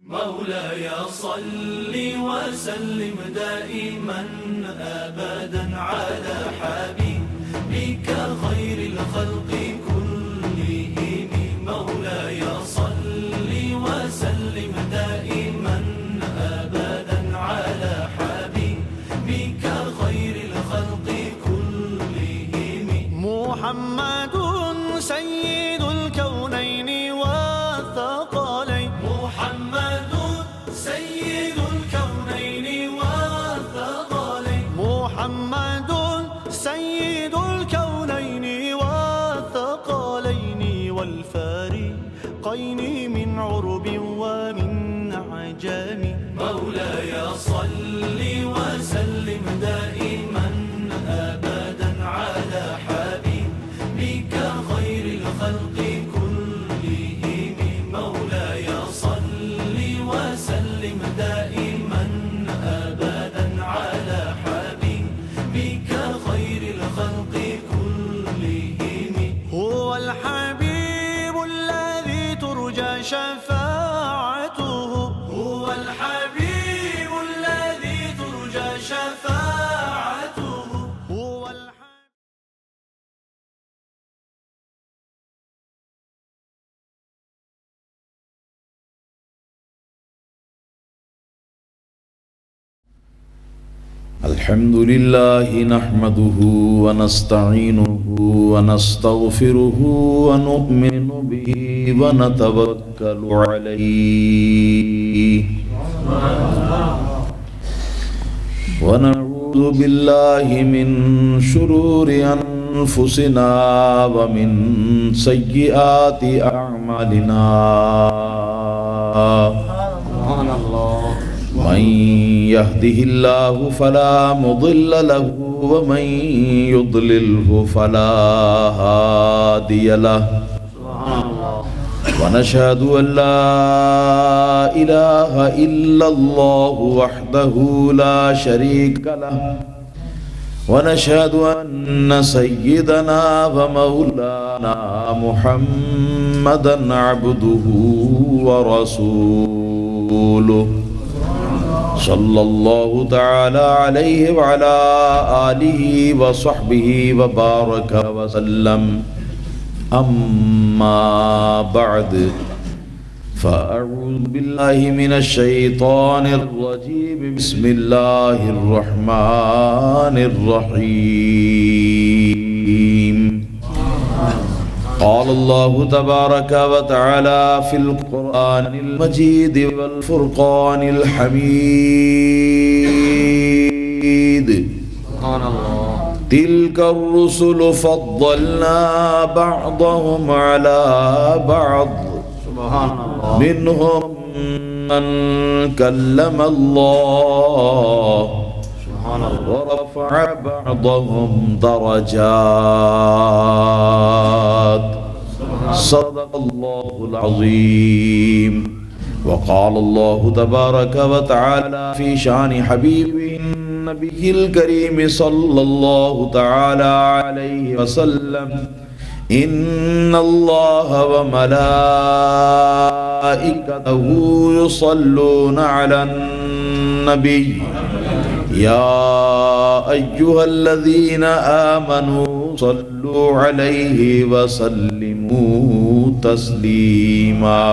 مولاي صل وسلم دائما أبدا على حبيبك خير الخلق كلهم. مولاي صل وسلم دائما أبدا على حبيبك خير الخلق كلهم. محمد سيد الكونين والثقلين. محمد سيد الكونين والثقلين. محمد سيد الكونين والثقلين والفارقين من عرب ومن عجم. مولاي صل وسلم دائما أبدا على حبيبك خير الخلق كلهم. مولاي صل وسلم دائما أبدا على حبيبك خير الخلق كلهم. هو الحبيب الذي ترجى شفاعته. هو الحبيب الذي ترجى شفاعته. هو الحبيب الحمد لله نحمده ونستعينه ونستغفره ونؤمن به ونتوكل عليه ونعوذ بالله من شرور أنفسنا ومن سيئات أعمالنا. من يهده الله فلا مضل له ومن يضلله فلا هادي له. ونشهد أن لا إله إلا الله وحده لا شريك له. ونشهد أن سيدنا ومولانا محمدا عبده ورسوله صلى الله تعالى عليه وعلى آله وصحبه وبارك وسلم. أما بعد فأعوذ بالله من الشيطان الرجيم. بسم الله الرحمن الرحيم. قال الله تبارك وتعالى في القرآن المجيد والفرقان الحميد. تلك الرسل فضلنا بعضهم على بعض منهم من كلم الله ورفع بعضهم درجات. صدق الله العظيم. وقال الله تبارك وتعالى في شان حبيبه النبي الكريم صلى الله تعالى عليه وسلم. إن الله وملائكته يصلون على النبي يا أيها الذين آمنوا صلوا عليه وسلموا تسليما.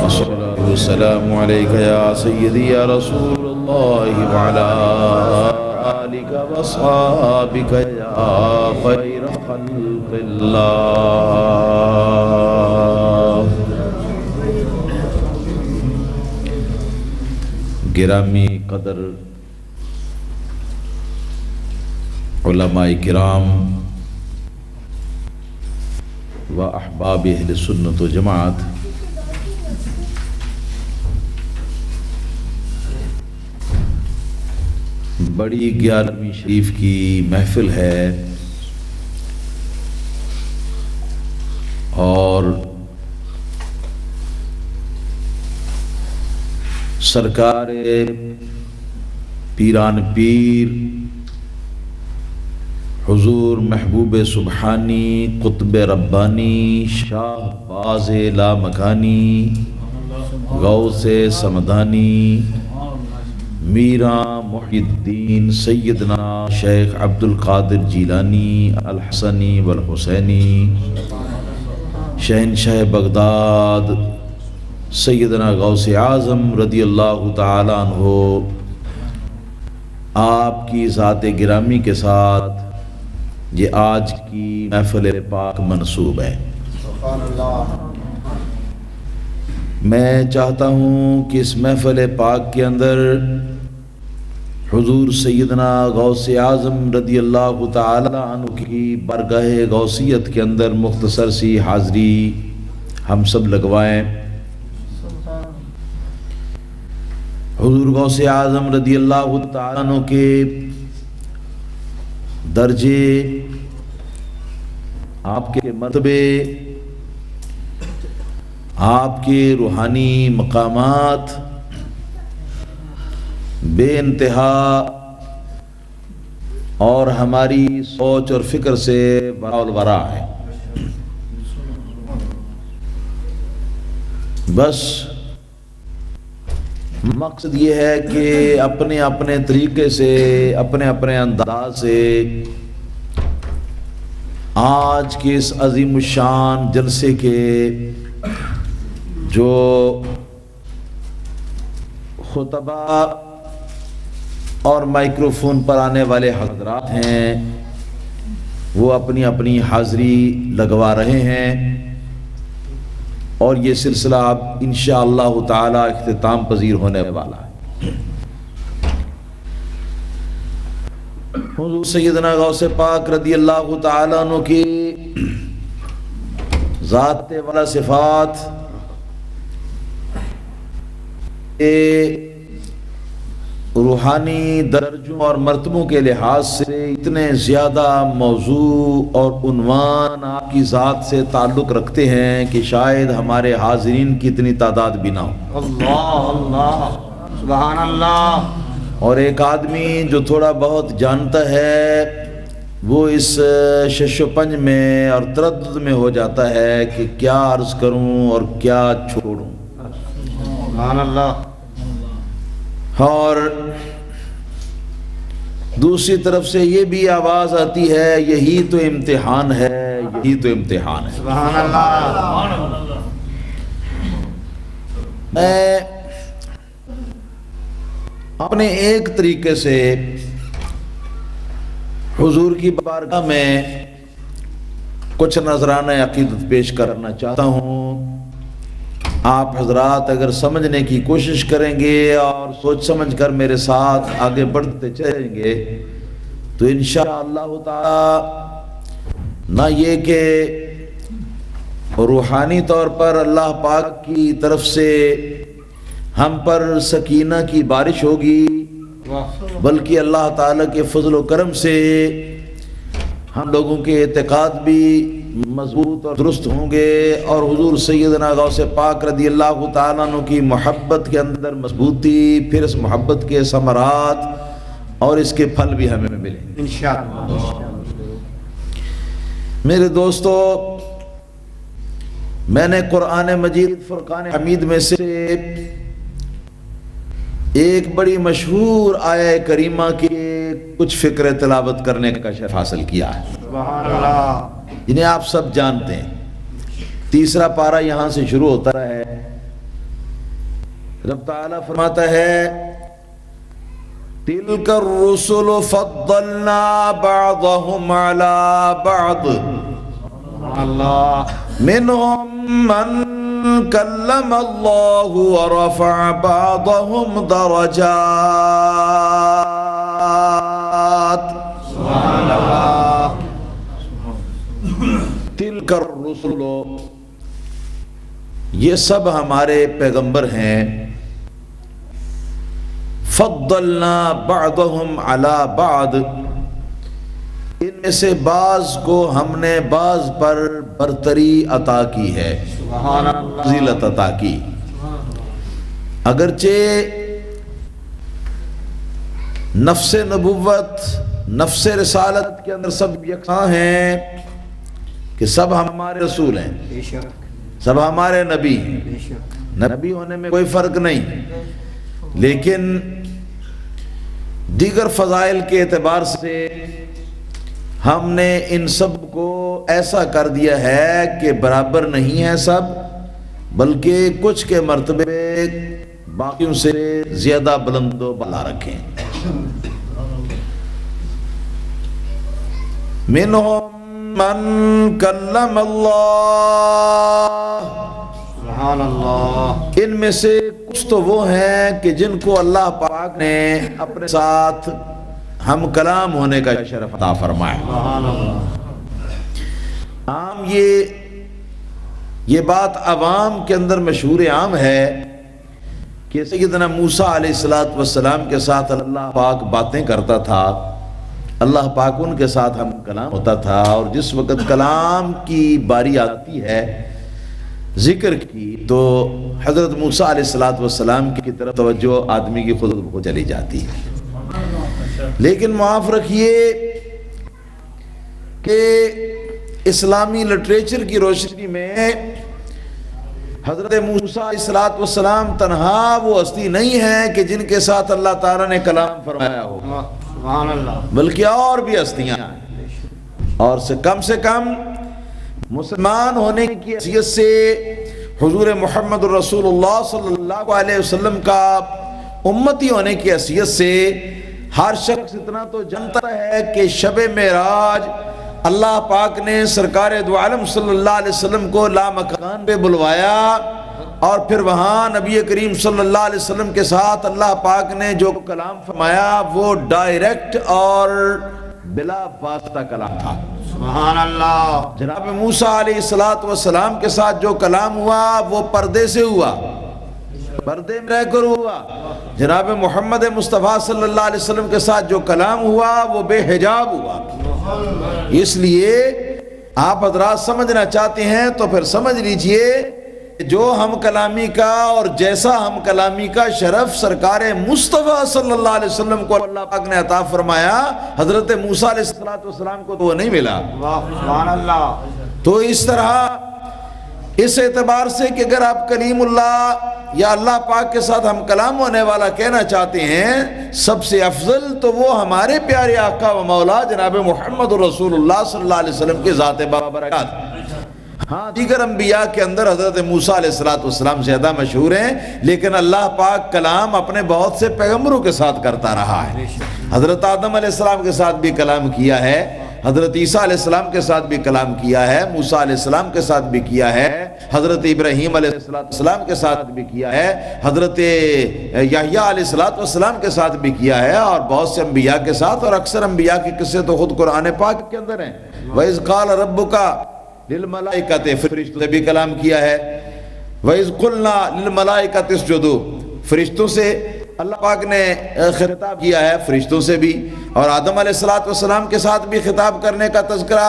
الصلاة والسلام عليك يا سيدي يا رسول الله وعلى آلك وأصحابك يا خير خلق الله. گرامی قدر علماء کرام و احباب اہل سنت و جماعت، بڑی 11ویں شریف کی محفل ہے اور سرکار پیران پیر حضور محبوب سبحانی قطب ربانی شاہ باز لامکانی غوث سمدانی میرا محی الدین سیدنا شیخ عبد القادر جیلانی الحسنی والحسینی شہنشاہ بغداد سیدنا غوث اعظم رضی اللہ تعالیٰ عنہ آپ کی ذات گرامی کے ساتھ یہ آج کی محفل پاک منسوب ہے۔ میں چاہتا ہوں کہ اس محفل پاک کے اندر حضور سیدنا غوث اعظم رضی اللہ تعالی عنہ کی بارگاہ غوثیت کے اندر مختصر سی حاضری ہم سب لگوائیں۔ حضور غوث اعظم رضی اللہ تعالی عنہ کے درجے، آپ کے مرتبے، آپ کے روحانی مقامات بے انتہا اور ہماری سوچ اور فکر سے برا الورا ہے۔ بس مقصد یہ ہے کہ اپنے اپنے طریقے سے، اپنے اپنے انداز سے آج کے اس عظیم الشان جلسے کے جو خطبہ اور مائکروفون پر آنے والے حضرات ہیں وہ اپنی اپنی حاضری لگوا رہے ہیں، اور یہ سلسلہ اب انشاءاللہ تعالی اختتام پذیر ہونے والا ہے۔ حضور سیدنا غوث پاک رضی اللہ تعالیٰ عنہ کی ذات والا صفات روحانی درجوں اور مرتبوں کے لحاظ سے اتنے زیادہ موضوع اور عنوان آپ کی ذات سے تعلق رکھتے ہیں کہ شاید ہمارے حاضرین کی اتنی تعداد بھی نہ ہو۔ اللہ اللہ سبحان اللہ۔ اور ایک آدمی جو تھوڑا بہت جانتا ہے وہ اس شش و پنج میں اور تردد میں ہو جاتا ہے کہ کیا عرض کروں اور کیا چھوڑوں۔ سبحان اللہ۔ اور دوسری طرف سے یہ بھی آواز آتی ہے یہی تو امتحان ہے، یہی تو امتحان ہے۔ سبحان اللہ۔ میں اپنے ایک طریقے سے حضور کی بارگاہ میں کچھ نذرانہ عقیدت پیش کرنا چاہتا ہوں۔ آپ حضرات اگر سمجھنے کی کوشش کریں گے اور سوچ سمجھ کر میرے ساتھ آگے بڑھتے چلیں گے تو انشاءاللہ تعالی نہ یہ کہ روحانی طور پر اللہ پاک کی طرف سے ہم پر سکینہ کی بارش ہوگی، بلکہ اللہ تعالی کے فضل و کرم سے ہم لوگوں کے اعتقاد بھی مضبوط اور درست ہوں گے، اور حضور سیدنا غوث پاک رضی اللہ تعالیٰ عنہ کی محبت کے اندر مضبوطی، پھر اس محبت کے ثمرات اور اس کے پھل بھی ہمیں ملیں گے انشاءاللہ۔ میرے دوستو، میں نے قرآن مجید فرقان حمید میں سے ایک بڑی مشہور آیہ کریمہ کی کچھ فکر تلاوت کرنے کا شرف حاصل کیا ہے، سبحان اللہ، جنہیں آپ سب جانتے ہیں۔ تیسرا پارہ یہاں سے شروع ہوتا ہے۔ رب تعالیٰ فرماتا ہے تِلْكَ الرُّسُلُ فَضَّلْنَا بَعْضَهُمْ عَلَى بَعْضٍ اللہ، مِنْهُمْ مَنْ كَلَّمَ اللَّهُ وَرَفَعَ بَعْضَهُمْ دَرَجَاتٍ۔ سبحان اللہ۔ تِلْكَ الرُّسُلُ، یہ سب ہمارے پیغمبر ہیں۔ فضلنا بعضهم على بعض، ان میں سے بعض کو ہم نے بعض پر برتری عطا کی ہے، سبحان اللہ، فضیلت عطا کی۔ اگرچہ نفس نبوت نفس رسالت کے اندر سب یکساں ہیں کہ سب ہمارے رسول ہیں، بے شک سب ہمارے نبی ہیں، بے شک نبی ہونے میں کوئی فرق نہیں، لیکن دیگر فضائل کے اعتبار سے ہم نے ان سب کو ایسا کر دیا ہے کہ برابر نہیں ہے سب، بلکہ کچھ کے مرتبے باقیوں سے زیادہ بلند و بالا رکھیں۔ منہم من کلم اللہ، سبحان اللہ، ان میں سے کچھ تو وہ ہیں کہ جن کو اللہ پاک نے اپنے ساتھ ہم کلام ہونے کا شرف عطا فرمایا۔ سبحان اللہ، عام یہ بات عوام کے اندر مشہور عام ہے کہ سیدنا موسیٰ علیہ السلام کے ساتھ اللہ پاک باتیں کرتا تھا، اللہ پاک ان کے ساتھ ہم کلام ہوتا تھا، اور جس وقت کلام کی باری آتی ہے ذکر کی تو حضرت موسیٰ علیہ السلام کی طرف توجہ آدمی کی خود بخود چلی جاتی ہے۔ لیکن معاف رکھیے کہ اسلامی لٹریچر کی روشنی میں حضرت موسیٰ علیہ السلام تنہا وہ ہستی نہیں ہے کہ جن کے ساتھ اللہ تعالیٰ نے کلام فرمایا ہو، سبحان اللہ، بلکہ اور بھی ہستیاں ہیں، اور سے کم مسلمان ہونے کی حیثیت سے حضور محمد رسول اللہ صلی اللہ علیہ وسلم کا امتی ہونے کی حیثیت سے ہر شخص اتنا تو جانتا ہے کہ شب معراج اللہ پاک نے سرکار دو عالم صلی اللہ علیہ وسلم کو لامکان پہ بلوایا، اور پھر وہاں نبی کریم صلی اللہ علیہ وسلم کے ساتھ اللہ پاک نے جو کلام فرمایا وہ ڈائریکٹ اور بلا واسطہ کلام تھا۔ سبحان اللہ، جناب موسیٰ علیہ السلام کے ساتھ جو کلام ہوا وہ پردے سے ہوا، پردے میں رہ کر ہوا۔ جناب محمد مصطفیٰ صلی اللہ علیہ وسلم کے ساتھ جو کلام ہوا وہ بے حجاب ہوا۔ اس لیے آپ حضرات سمجھنا چاہتے ہیں تو پھر سمجھ لیجئے جو ہم کلامی کا اور جیسا ہم کلامی کا شرف سرکار مصطفیٰ صلی اللہ علیہ وسلم کو اللہ پاک نے عطا فرمایا، حضرت موسیٰ علیہ السلام کو تو وہ نہیں ملا۔ سبحان اللہ، تو اس طرح اس اعتبار سے کہ اگر آپ کلیم اللہ یا اللہ پاک کے ساتھ ہم کلام ہونے والا کہنا چاہتے ہیں، سب سے افضل تو وہ ہمارے پیارے آقا و مولا جناب محمد رسول اللہ صلی اللہ علیہ وسلم کے ذات بابرکات۔ ہاں دیگر انبیاء کے اندر حضرت موسیٰ علیہ السلام زیادہ مشہور ہیں، لیکن اللہ پاک کلام اپنے بہت سے پیغمبروں کے ساتھ کرتا رہا ہے۔ حضرت آدم علیہ السلام کے ساتھ بھی کلام کیا ہے، حضرت عیسیٰ علیہ السلام کے ساتھ بھی کلام کیا ہے، موسیٰ علیہ السلام کے ساتھ بھی کیا ہے، حضرت ابراہیم علیہ السلام کے ساتھ بھی کیا ہے، حضرت یحییٰ علیہ السلام کے ساتھ بھی کیا ہے، اور بہت سے انبیاء کے ساتھ، اور اکثر انبیاء کے قصے تو خود قرآن پاک کے اندر ہیں۔ وَإِذْ قَالَ رَبُّكَ لِلْمَلَائِكَةِ، فرشتوں سے بھی کلام کیا ہے۔ وَإِذْ قُلْنَا لِلْمَلَائِكَةِ اسْجُدُوا، فرشتوں سے اللہ پاک نے خطاب کیا ہے، فرشتوں سے بھی، اور آدم علیہ السلام کے ساتھ بھی خطاب کرنے کا تذکرہ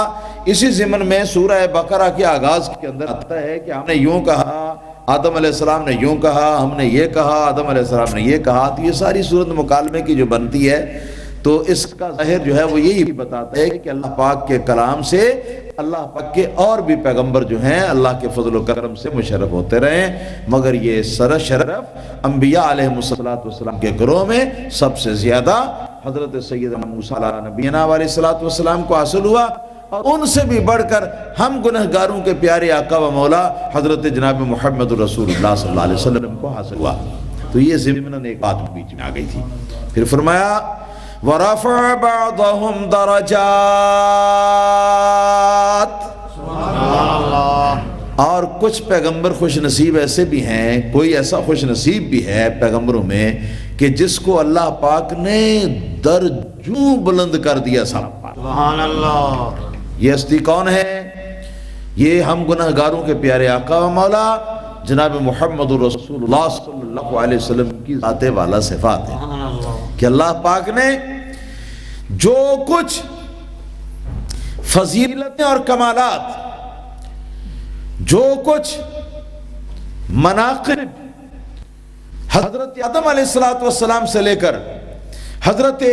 اسی ضمن میں سورہ بقرہ کے آغاز کے اندر آتا ہے کہ ہم نے یوں کہا، آدم علیہ السلام نے یوں کہا، ہم نے یہ کہا، آدم علیہ السلام نے یہ کہا۔ تو یہ ساری صورت مکالمے کی جو بنتی ہے تو اس کا ظاہر جو ہے وہ یہی بتاتا ہے کہ اللہ پاک کے کلام سے اللہ پاک کے اور بھی پیغمبر جو ہیں اللہ کے فضل و کرم سے مشرف ہوتے رہے، مگر یہ سر شرف انبیاء علیہ السلام کے گروہ میں سب سے زیادہ حضرت سیدنا موسیٰ علیہ نبینا علیہ السلام کو حاصل ہوا، اور ان سے بھی بڑھ کر ہم گنہگاروں کے پیارے آقا و مولا حضرت جناب محمد رسول اللہ صلی اللہ علیہ وسلم کو حاصل ہوا۔ تو یہ ضمناً ایک بات بیچ میں آ گئی تھی۔ پھر فرمایا وَرَفَعَ بَعْضَهُمْ دَرَجَاتٍ، اور کچھ پیغمبر خوش نصیب ایسے بھی ہیں، کوئی ایسا خوش نصیب بھی ہے پیغمبروں میں کہ جس کو اللہ پاک نے درجوں بلند کر دیا۔ سبحان اللہ، یہ ہستی کون ہے؟ یہ ہم گناہگاروں کے پیارے آقا و مولا جناب محمد رسول اللہ صلی اللہ علیہ وسلم کی ذات والا صفات ہے کہ اللہ پاک نے جو کچھ فضیلتیں اور کمالات، جو کچھ مناقب حضرت آدم علیہ السلام سے لے کر حضرت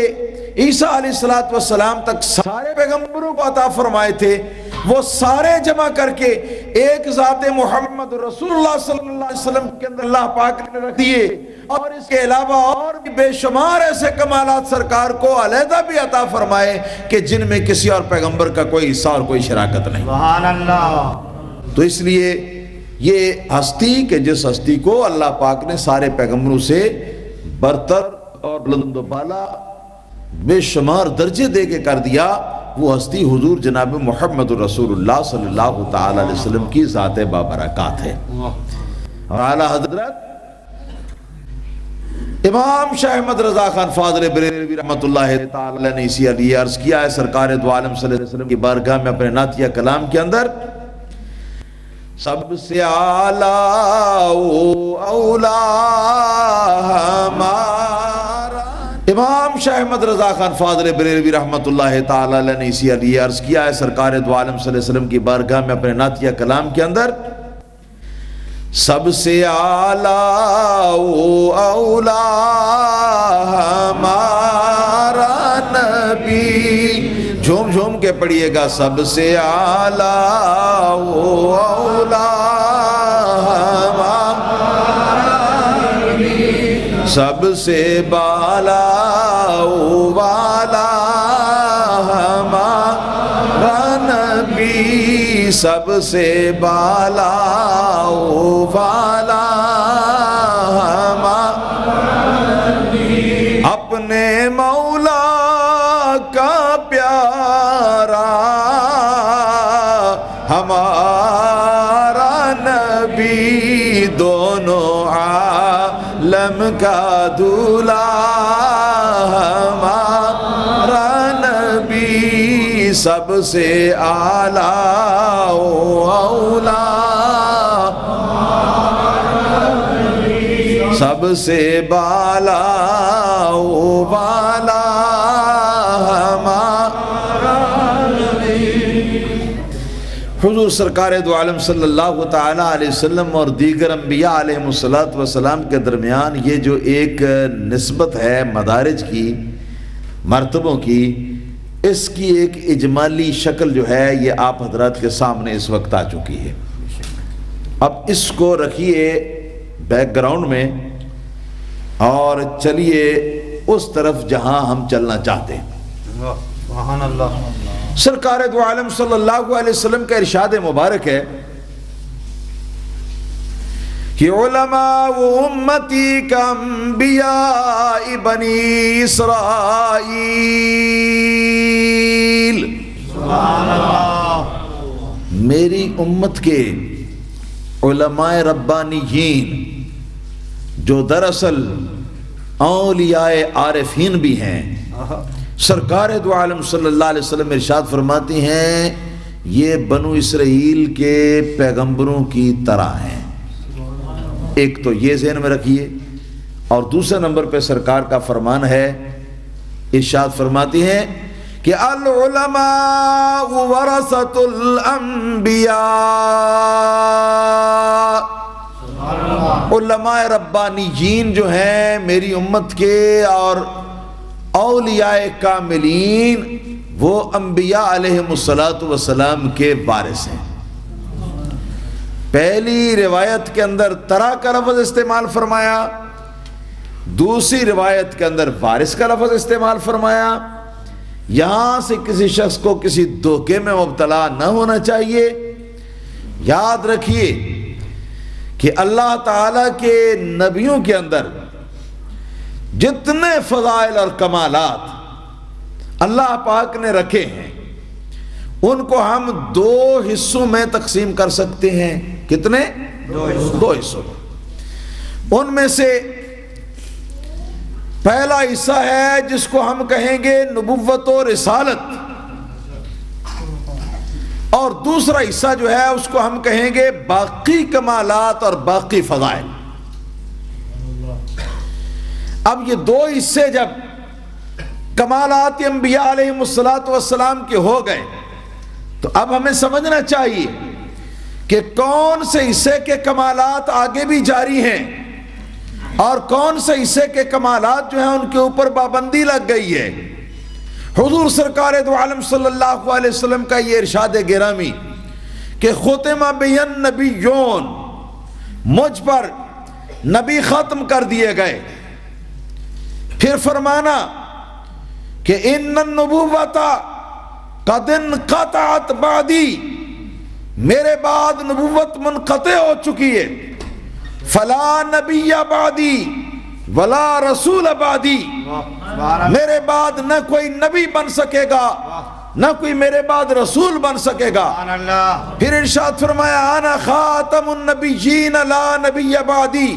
عیسیٰ علیہ السلام تک سارے پیغمبروں کو عطا فرمائے تھے، وہ سارے جمع کر کے ایک ذات محمد رسول اللہ صلی اللہ علیہ وسلم کے اندر اللہ پاک نے رکھ دیے، اور اس کے علاوہ اور بھی بے شمار ایسے کمالات سرکار کو علیحدہ بھی عطا فرمائے کہ جن میں کسی اور پیغمبر کا کوئی حصہ اور کوئی شراکت نہیں۔ سبحان اللہ۔ تو اس لیے یہ ہستی کہ جس ہستی کو اللہ پاک نے سارے پیغمبروں سے برتر اور بلند و بالا بے شمار درجے دے کے کر دیا، وہ ہستی حضور جناب محمد رسول اللہ صلی اللہ تعالی علیہ وسلم کی ذات بابرکات ہے۔ اور اعلیٰ حضرت امام شاہ احمد رضا خان فاضل بریلوی رحمۃ اللہ تعالی نے اسی لیے عرض کیا ہے سرکار دو عالم صلی اللہ علیہ وسلم کی بارگاہ میں اپنے نعتیہ کلام کے اندر، سب سے اعلیٰ و اولا ہمارا۔ امام شاہ احمد رضا خان فاضل بریلوی رحمۃ اللہ تعالی علیہ نے اسی لیے عرض کیا ہے سرکار دو عالم صلی اللہ علیہ وسلم کی بارگاہ میں اپنے نعتیہ کلام کے اندر، سب سے اعلیٰ و اولا ہمارا نبی، جھوم جھوم کے پڑھیے گا، سب سے اعلیٰ و اولا ہمارا نبی، سب سے بالا و والا ہمارا نبی، سب سے بالا و والا ہمارا نبی، اپنے مولا کا پیارا ہمارا نبی، دونوں عالم کا دولہ ہمارا نبی، سب سے اعلیٰ و اولا، سب سے بالا و بالا ہمارا نبی۔ حضور سرکار دو عالم صلی اللہ تعالی علیہ وسلم اور دیگر انبیاء علیہ السلام کے درمیان یہ جو ایک نسبت ہے مدارج کی، مرتبوں کی، اس کی ایک اجمالی شکل جو ہے یہ آپ حضرات کے سامنے اس وقت آ چکی ہے۔ اب اس کو رکھیے بیک گراؤنڈ میں اور چلیے اس طرف جہاں ہم چلنا چاہتے ہیں۔ سبحان اللہ۔ سرکار دو عالم صلی اللہ علیہ وسلم کا ارشاد مبارک ہے کہ علماء و امتی کا انبیاء بنی اسرائیل، سبحان اللہ۔ میری امت کے علماء ربانیین جو دراصل اولیاء عارفین بھی ہیں، سرکار دو عالم صلی اللہ علیہ وسلم ارشاد فرماتی ہیں یہ بنو اسرائیل کے پیغمبروں کی طرح ہیں۔ ایک تو یہ ذہن میں رکھیے، اور دوسرے نمبر پہ سرکار کا فرمان ہے، ارشاد فرماتی ہیں کہ العلماء ورثۃ الانبیاء، علماء ربانیین جو ہیں میری امت کے اور اولیاء کاملین، وہ انبیاء علیہ السلام کے وارث ہیں۔ پہلی روایت کے اندر طرح کا لفظ استعمال فرمایا، دوسری روایت کے اندر وارث کا لفظ استعمال فرمایا۔ یہاں سے کسی شخص کو کسی دھوکے میں مبتلا نہ ہونا چاہیے۔ یاد رکھیے کہ اللہ تعالیٰ کے نبیوں کے اندر جتنے فضائل اور کمالات اللہ پاک نے رکھے ہیں ان کو ہم دو حصوں میں تقسیم کر سکتے ہیں۔ کتنے؟ دو حصوں۔ ان میں سے پہلا حصہ ہے جس کو ہم کہیں گے نبوت و رسالت، اور دوسرا حصہ جو ہے اس کو ہم کہیں گے باقی کمالات اور باقی فضائل۔ اب یہ دو حصے جب کمالات انبیاء علیہ السلام کے ہو گئے تو اب ہمیں سمجھنا چاہیے کہ کون سے حصے کے کمالات آگے بھی جاری ہیں اور کون سے حصے کے کمالات جو ہیں ان کے اوپر پابندی لگ گئی ہے۔ حضور سرکار دو عالم صلی اللہ علیہ وسلم کا یہ ارشاد گرامی کہ ختم بین نبیون، مجھ پر نبی ختم کر دیے گئے. پھر فرمانا کہ ان النبوۃ قد انقطعت بعدی، میرے بعد نبوت منقطع ہو چکی ہے. فلا نبی بعدی ولا رسول بعدی، میرے بعد نہ کوئی نبی بن سکے گا نہ کوئی میرے بعد رسول بن سکے گا. پھر ارشاد فرمایا انا خاتم النبیین لا نبی بعدی،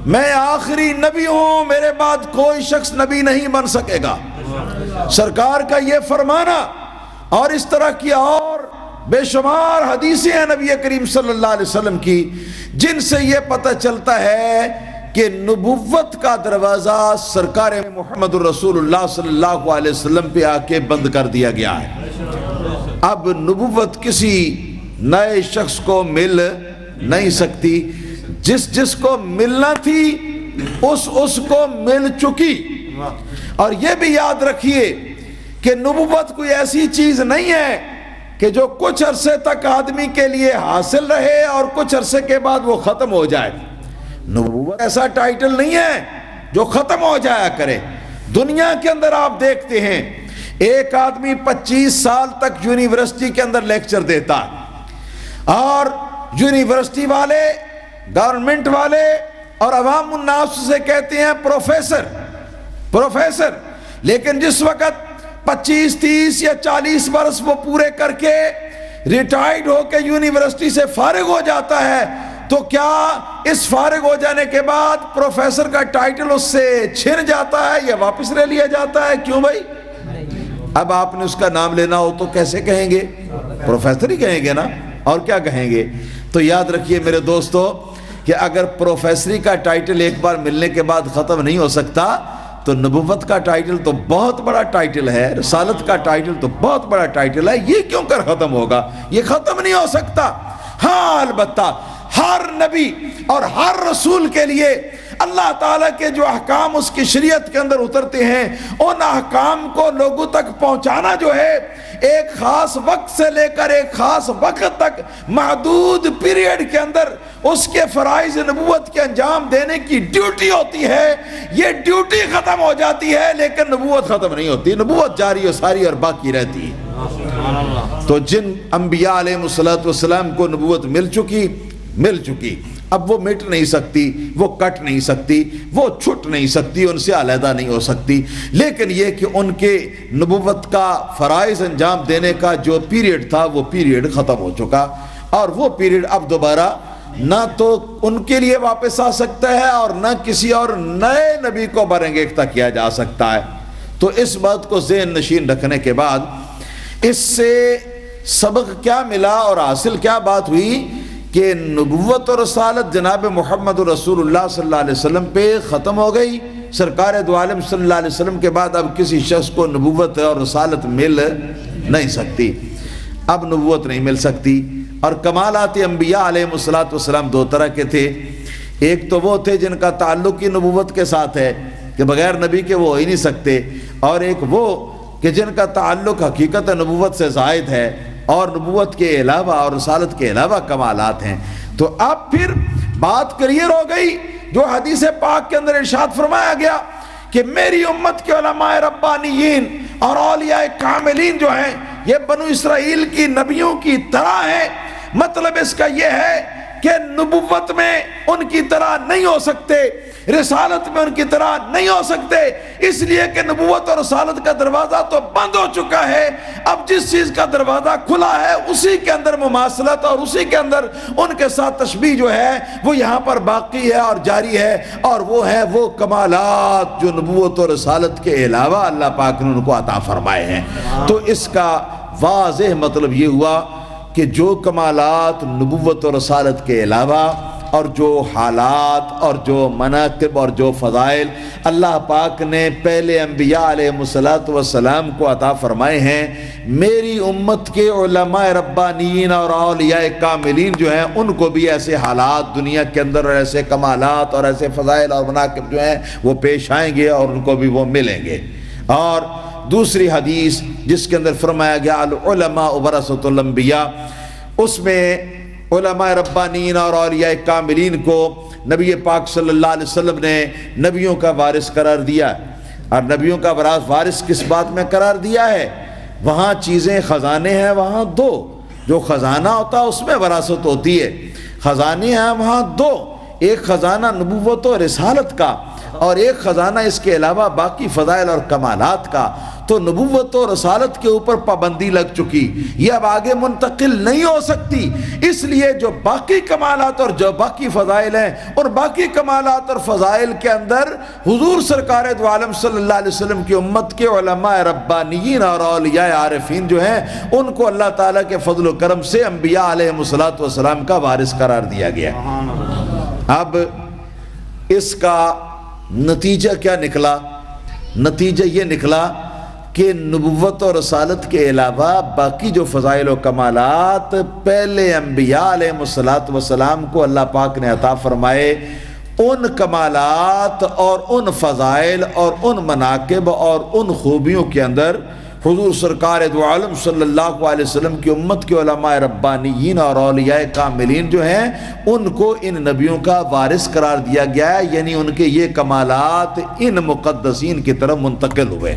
میں آخری نبی ہوں، میرے بعد کوئی شخص نبی نہیں بن سکے گا. سرکار کا یہ فرمانا اور اس طرح کی اور بے شمار حدیثیں ہیں نبی کریم صلی اللہ علیہ وسلم کی، جن سے یہ پتہ چلتا ہے کہ نبوت کا دروازہ سرکار محمد الرسول اللہ صلی اللہ علیہ وسلم پہ آ کے بند کر دیا گیا ہے. اب نبوت کسی نئے شخص کو مل نہیں سکتی، جس کو ملنا تھی اس کو مل چکی. اور یہ بھی یاد رکھیے کہ نبوت کوئی ایسی چیز نہیں ہے کہ جو کچھ عرصے تک آدمی کے لیے حاصل رہے اور کچھ عرصے کے بعد وہ ختم ہو جائے. نبوت ایسا ٹائٹل نہیں ہے جو ختم ہو جایا کرے. دنیا کے اندر آپ دیکھتے ہیں ایک آدمی 25 سال تک یونیورسٹی کے اندر لیکچر دیتا ہے، اور یونیورسٹی والے، گورنمنٹ والے اور عوام الناس سے کہتے ہیں پروفیسر. لیکن جس وقت 25 30 یا 40 برس وہ پورے کر کے ریٹائرڈ ہو کے یونیورسٹی سے فارغ ہو جاتا ہے، تو کیا اس فارغ ہو جانے کے بعد پروفیسر کا ٹائٹل اس سے چھن جاتا ہے یا واپس لے لیا جاتا ہے؟ کیوں بھائی؟ اب آپ نے اس کا نام لینا ہو تو کیسے کہیں گے؟ پروفیسر ہی کہیں گے نا، اور کیا کہیں گے؟ تو یاد رکھیے میرے دوستو کہ اگر پروفیسری کا ٹائٹل ایک بار ملنے کے بعد ختم نہیں ہو سکتا تو نبوت کا ٹائٹل تو بہت بڑا ٹائٹل ہے، رسالت کا ٹائٹل تو بہت بڑا ٹائٹل ہے. یہ کیوں کر ختم ہوگا؟ یہ ختم نہیں ہو سکتا. ہاں البتہ ہر نبی اور ہر رسول کے لیے اللہ تعالیٰ کے جو احکام اس کی شریعت کے اندر اترتے ہیں، ان احکام کو لوگوں تک پہنچانا جو ہے ایک خاص وقت سے لے کر ایک خاص وقت تک محدود پیریڈ کے اندر اس کے فرائض نبوت کے انجام دینے کی ڈیوٹی ہوتی ہے. یہ ڈیوٹی ختم ہو جاتی ہے لیکن نبوت ختم نہیں ہوتی. نبوت جاری و ساری اور باقی رہتی ہے. تو جن انبیاء علیہ السلام کو نبوت مل چکی، اب وہ مٹ نہیں سکتی، وہ کٹ نہیں سکتی، وہ چھٹ نہیں سکتی، ان سے علیحدہ نہیں ہو سکتی. لیکن یہ کہ ان کے نبوت کا فرائض انجام دینے کا جو پیریڈ تھا وہ پیریڈ ختم ہو چکا، اور وہ پیریڈ اب دوبارہ نہ تو ان کے لیے واپس آ سکتا ہے اور نہ کسی اور نئے نبی کو برانگیختہ کیا جا سکتا ہے. تو اس بات کو ذہن نشین رکھنے کے بعد اس سے سبق کیا ملا اور حاصل کیا بات ہوئی کہ نبوت اور رسالت جناب محمد رسول اللہ صلی اللہ علیہ وسلم پہ ختم ہو گئی. سرکار دو عالم صلی اللہ علیہ وسلم کے بعد اب کسی شخص کو نبوت اور رسالت مل نہیں سکتی. اب نبوت نہیں مل سکتی. اور کمالات انبیاء علیہ السلام دو طرح کے تھے. ایک تو وہ تھے جن کا تعلق ہی نبوت کے ساتھ ہے کہ بغیر نبی کے وہ ہو ہی نہیں سکتے، اور ایک وہ کہ جن کا تعلق حقیقت نبوت سے زائد ہے اور نبوت کے علاوہ اور رسالت کے علاوہ کمالات ہیں. تو اب پھر بات کلیئر ہو گئی جو حدیث پاک کے اندر ارشاد فرمایا گیا کہ میری امت کے علماء ربانیین اور اولیاء کاملین جو ہیں یہ بنو اسرائیل کی نبیوں کی طرح ہیں. مطلب اس کا یہ ہے کہ نبوت میں ان کی طرح نہیں ہو سکتے، رسالت میں ان کی طرح نہیں ہو سکتے، اس لیے کہ نبوت اور رسالت کا دروازہ تو بند ہو چکا ہے. اب جس چیز کا دروازہ کھلا ہے اسی کے اندر مماثلت اور اسی کے اندر ان کے ساتھ تشبیہ جو ہے وہ یہاں پر باقی ہے اور جاری ہے، اور وہ ہے وہ کمالات جو نبوت اور رسالت کے علاوہ اللہ پاک نے ان کو عطا فرمائے ہیں. تو اس کا واضح مطلب یہ ہوا کہ جو کمالات نبوت اور رسالت کے علاوہ اور جو حالات اور جو مناقب اور جو فضائل اللہ پاک نے پہلے انبیاء علیہ السلام کو عطا فرمائے ہیں، میری امت کے علماء ربانیین اور اولیاء کاملین جو ہیں ان کو بھی ایسے حالات دنیا کے اندر اور ایسے کمالات اور ایسے فضائل اور مناقب جو ہیں وہ پیش آئیں گے اور ان کو بھی وہ ملیں گے. اور دوسری حدیث جس کے اندر فرمایا گیا العلماء ورثۃ الانبیاء، اس میں علماء ربانین اور اولیاء کاملین کو نبی پاک صلی اللہ علیہ وسلم نے نبیوں کا وارث قرار دیا، اور نبیوں کا وارث کس بات میں قرار دیا ہے؟ وہاں چیزیں خزانے ہیں وہاں دو، جو خزانہ ہوتا ہے اس میں وراثت ہوتی ہے، خزانے ہیں وہاں دو، ایک خزانہ نبوت و رسالت کا اور ایک خزانہ اس کے علاوہ باقی فضائل اور کمالات کا۔ تو نبوت و رسالت کے اوپر پابندی لگ چکی، یہ اب آگے منتقل نہیں ہو سکتی، اس لیے جو باقی کمالات اور جو باقی فضائل ہیں، اور باقی کمالات اور فضائل کے اندر حضور سرکار دو عالم صلی اللہ علیہ وسلم کی امت کے علماء ربانیین اور اولیاء عارفین جو ہیں، ان کو اللہ تعالیٰ کے فضل و کرم سے انبیاء علیہم الصلوۃ کا وارث قرار دیا گیا۔ اب اس کا نتیجہ کیا نکلا؟ نتیجہ یہ نکلا کہ نبوت اور رسالت کے علاوہ باقی جو فضائل و کمالات پہلے انبیاء علیہم الصلوۃ کو اللہ پاک نے عطا فرمائے، ان کمالات اور ان فضائل اور ان مناقب اور ان خوبیوں کے اندر حضور سرکار دو عالم صلی اللہ علیہ وسلم کی امت کے علماء ربانیین اور اولیاء کاملین جو ہیں، ان کو ان نبیوں کا وارث قرار دیا گیا ہے، یعنی ان کے یہ کمالات ان مقدسین کی طرف منتقل ہوئے،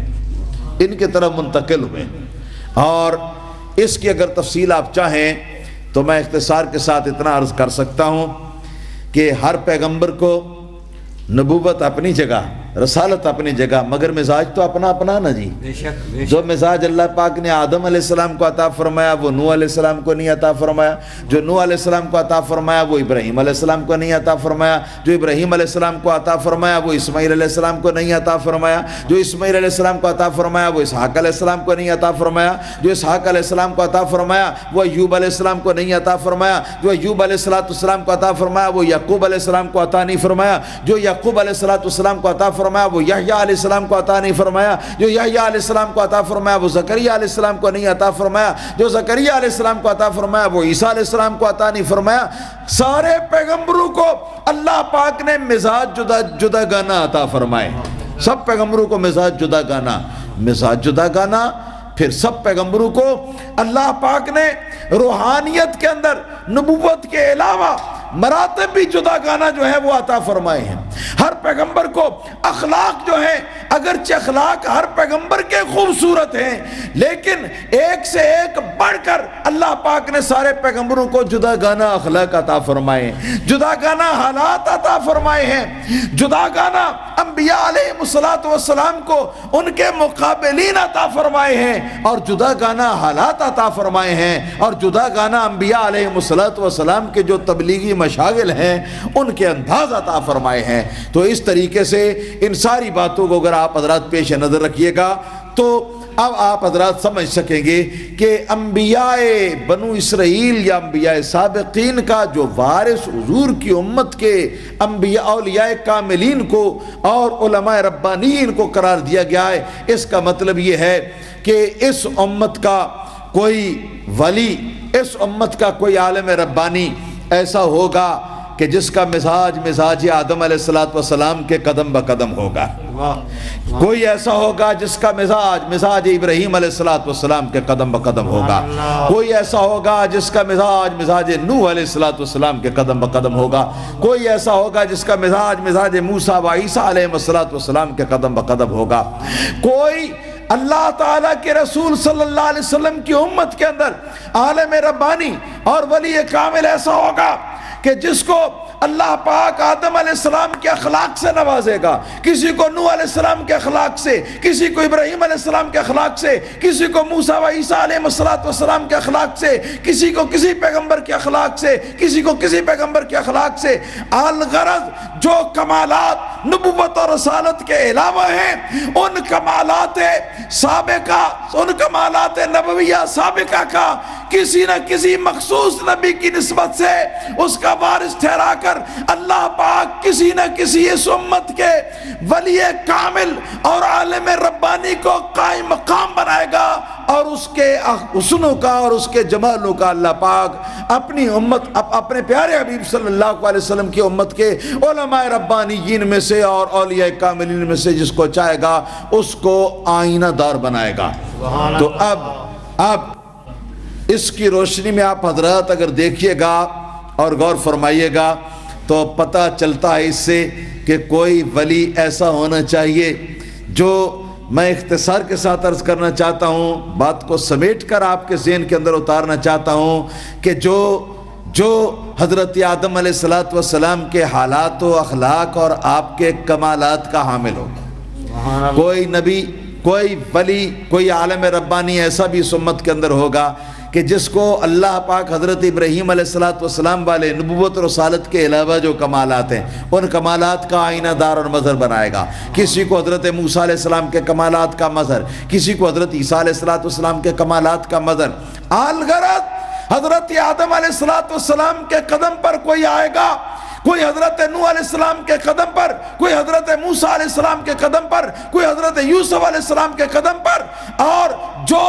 ان کی طرف منتقل ہوئے۔ اور اس کی اگر تفصیل آپ چاہیں تو میں اختصار کے ساتھ اتنا عرض کر سکتا ہوں کہ ہر پیغمبر کو نبوت اپنی جگہ، رسالت اپنی جگہ، مگر مزاج تو اپنا اپنا نا جی۔ جو مزاج اللہ پاک نے آدم علیہ السلام کو عطا فرمایا وہ نوح علیہ السلام کو نہیں عطا فرمایا، جو نوح علیہ السلام کو عطا فرمایا وہ ابراہیم علیہ السلام کو نہیں عطا فرمایا، جو ابراہیم علیہ السلام کو عطا فرمایا وہ اسماعیل علیہ السلام کو نہیں عطا فرمایا، جو اسماعیل علیہ السلام کو عطا فرمایا وہ اسحاق علیہ السلام کو نہیں عطا فرمایا، جو اسحاق علیہ السلام کو عطا فرمایا وہ ایوب علیہ السلام کو نہیں عطا فرمایا، جو ایوب علیہ السلام کو عطا فرمایا وہ یعقوب علیہ السلام کو عطا نہیں فرمایا، جو یعقوب علیہ السلام کو عطا فرمایا وہ یحییٰ علیہ السلام کو عطا نہیں فرمایا، جو یحییٰ علیہ السلام کو عطا فرمایا وہ زکریا علیہ السلام کو نہیں عطا فرمایا، جو زکریا علیہ السلام کو عطا فرمایا وہ عیسیٰ علیہ السلام کو عطا نہیں فرمایا۔ سارے پیغمبروں کو اللہ پاک نے مزاج جدا گانا عطا فرمائے، سب پیغمبروں کو مزاج جدا گانا۔ پھر سب پیغمبروں کو اللہ پاک نے روحانیت کے اندر نبوت کے علاوہ مراتب بھی جدا گانا جو ہے وہ عطا فرمائے ہیں۔ ہر پیغمبر کو اخلاق جو ہیں، اگرچہ اخلاق ہر پیغمبر کے خوبصورت ہیں، لیکن ایک سے ایک بڑھ کر اللہ پاک نے سارے پیغمبروں کو جدا گانا اخلاق عطا فرمائے ہیں، جدا گانا حالات عطا فرمائے ہیں، جدا گانا انبیاء علیہم الصلوۃ کو ان کے مقابلین عطا فرمائے ہیں، اور جدا گانا حالات عطا فرمائے ہیں، اور جدا گانا انبیاء علیہم الصلوۃ کے جو تبلیغی مشاغل ہیں ان کے انداز عطا فرمائے ہیں۔ تو اس طریقے سے ان ساری باتوں کو اگر آپ حضرات پیش نظر رکھیے گا تو اب آپ حضرات سمجھ سکیں گے کہ انبیاء بنو اسرائیل یا انبیاء سابقین کا جو وارث حضور کی امت کے انبیاء اولیاء کاملین کو اور علماء ربانیین کو قرار دیا گیا ہے، اس کا مطلب یہ ہے کہ اس امت کا کوئی ولی، اس امت کا کوئی عالم ربانی ایسا ہوگا کہ جس کا مزاج آدم علیہ السلام کے قدم بقدم ہوگا، کوئی ایسا ہوگا جس کا مزاج ابراہیم علیہ السلام کے قدم بقدم ہوگا، کوئی ایسا ہوگا جس کا مزاج نوح علیہ السلام کے قدم بقدم ہوگا، کوئی ایسا ہوگا جس کا مزاج موسیٰ و عیسیٰ علیہ السلام کے قدم بقدم ہوگا، کوئی اللہ تعالیٰ کے رسول صلی اللہ علیہ وسلم کی امت کے اندر عالم ربانی اور ولی کامل ایسا ہوگا کہ جس کو اللہ پاک آدم علیہ السلام کے اخلاق سے نوازے گا، کسی کو نوح علیہ السلام کے اخلاق سے، کسی کو ابراہیم علیہ السلام کے اخلاق سے، کسی کو موسیٰ و عیسیٰ علیہ السلام کے اخلاق سے، کسی کو کسی پیغمبر کے اخلاق سے، کسی کو کسی پیغمبر کے اخلاق سے۔ الغرض جو کمالات نبوت اور رسالت کے علاوہ ہیں، ان کمالات سابقہ، ان کمالات نبویہ سابقہ کا کسی نہ کسی مخصوص نبی کی نسبت سے اس کا وارث ٹھہرا کر اللہ پاک کسی نہ کسی اس امت کے ولی کامل اور عالم ربانی کو قائم مقام بنائے گا، اور اس کے حسنوں کا اور اس کے جمالوں کا اللہ پاک اپنی امت اپنے پیارے حبیب صلی اللہ علیہ وسلم کی امت کے علماء ربانیین میں سے اور اولیاء کاملین میں سے جس کو چاہے گا اس کو آئینہ دار بنائے گا۔ تو اب اس کی روشنی میں آپ حضرات اگر دیکھیے گا اور غور فرمائیے گا تو پتہ چلتا ہے اس سے کہ کوئی ولی ایسا ہونا چاہیے جو، میں اختصار کے ساتھ عرض کرنا چاہتا ہوں، بات کو سمیٹ کر آپ کے ذہن کے اندر اتارنا چاہتا ہوں کہ جو حضرت آدم علیہ السلام کے حالات و اخلاق اور آپ کے کمالات کا حامل ہوگا۔ کوئی نبی، کوئی ولی، کوئی عالم ربانی ایسا بھی اس امت کے اندر ہوگا کہ جس کو اللہ پاک حضرت ابراہیم علیہ السلام والے نبوت و رسالت کے علاوہ جو کمالات ہیں ان کمالات کا آئینہ دار اور مظہر بنائے گا۔ کسی کو حضرت موسیٰ علیہ السلام کے کمالات کا مظہر، کسی کو حضرت عیسیٰ علیہ السلام کے کمالات کا مظہر۔ الغرض حضرت آدم علیہ السلام کے قدم پر کوئی آئے گا، کوئی حضرت نوح علیہ السلام کے قدم پر، کوئی حضرت موسیٰ علیہ السلام کے قدم پر، کوئی حضرت یوسف علیہ السلام کے قدم پر، اور جو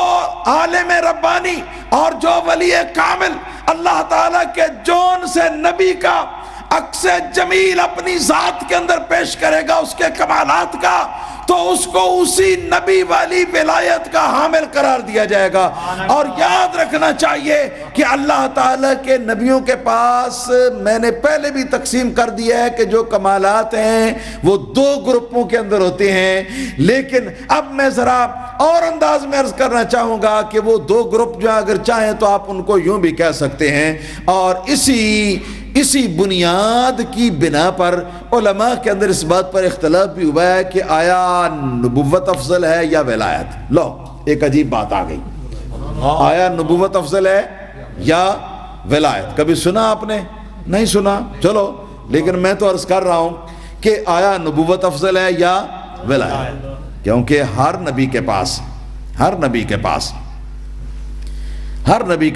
عالم ربانی اور جو ولی کامل اللہ تعالیٰ کے جون سے نبی کا عکس جمیل اپنی ذات کے اندر پیش کرے گا اس کے کمالات کا، تو اس کو اسی نبی والی ولایت کا حامل قرار دیا جائے گا۔ اور یاد رکھنا چاہیے کہ اللہ تعالیٰ کے نبیوں کے پاس، میں نے پہلے بھی تقسیم کر دیا ہے کہ جو کمالات ہیں وہ دو گروپوں کے اندر ہوتے ہیں، لیکن اب میں ذرا اور انداز میں عرض کرنا چاہوں گا کہ وہ دو گروپ جو اگر چاہیں تو آپ ان کو یوں بھی کہہ سکتے ہیں، اور اسی بنیاد کی بنا پر علماء کے اندر اس بات پر اختلاف بھی ہوا ہے کہ آیا نبوت افضل ہے یا ولایت۔ لو ایک عجیب بات آ گئی، آیا نبوت افضل ہے یا ولایت؟ کبھی سنا آپ نے؟ نہیں سنا، چلو لیکن میں تو عرض کر رہا ہوں کہ آیا نبوت افضل ہے یا ولایت، کیونکہ ہر نبی کے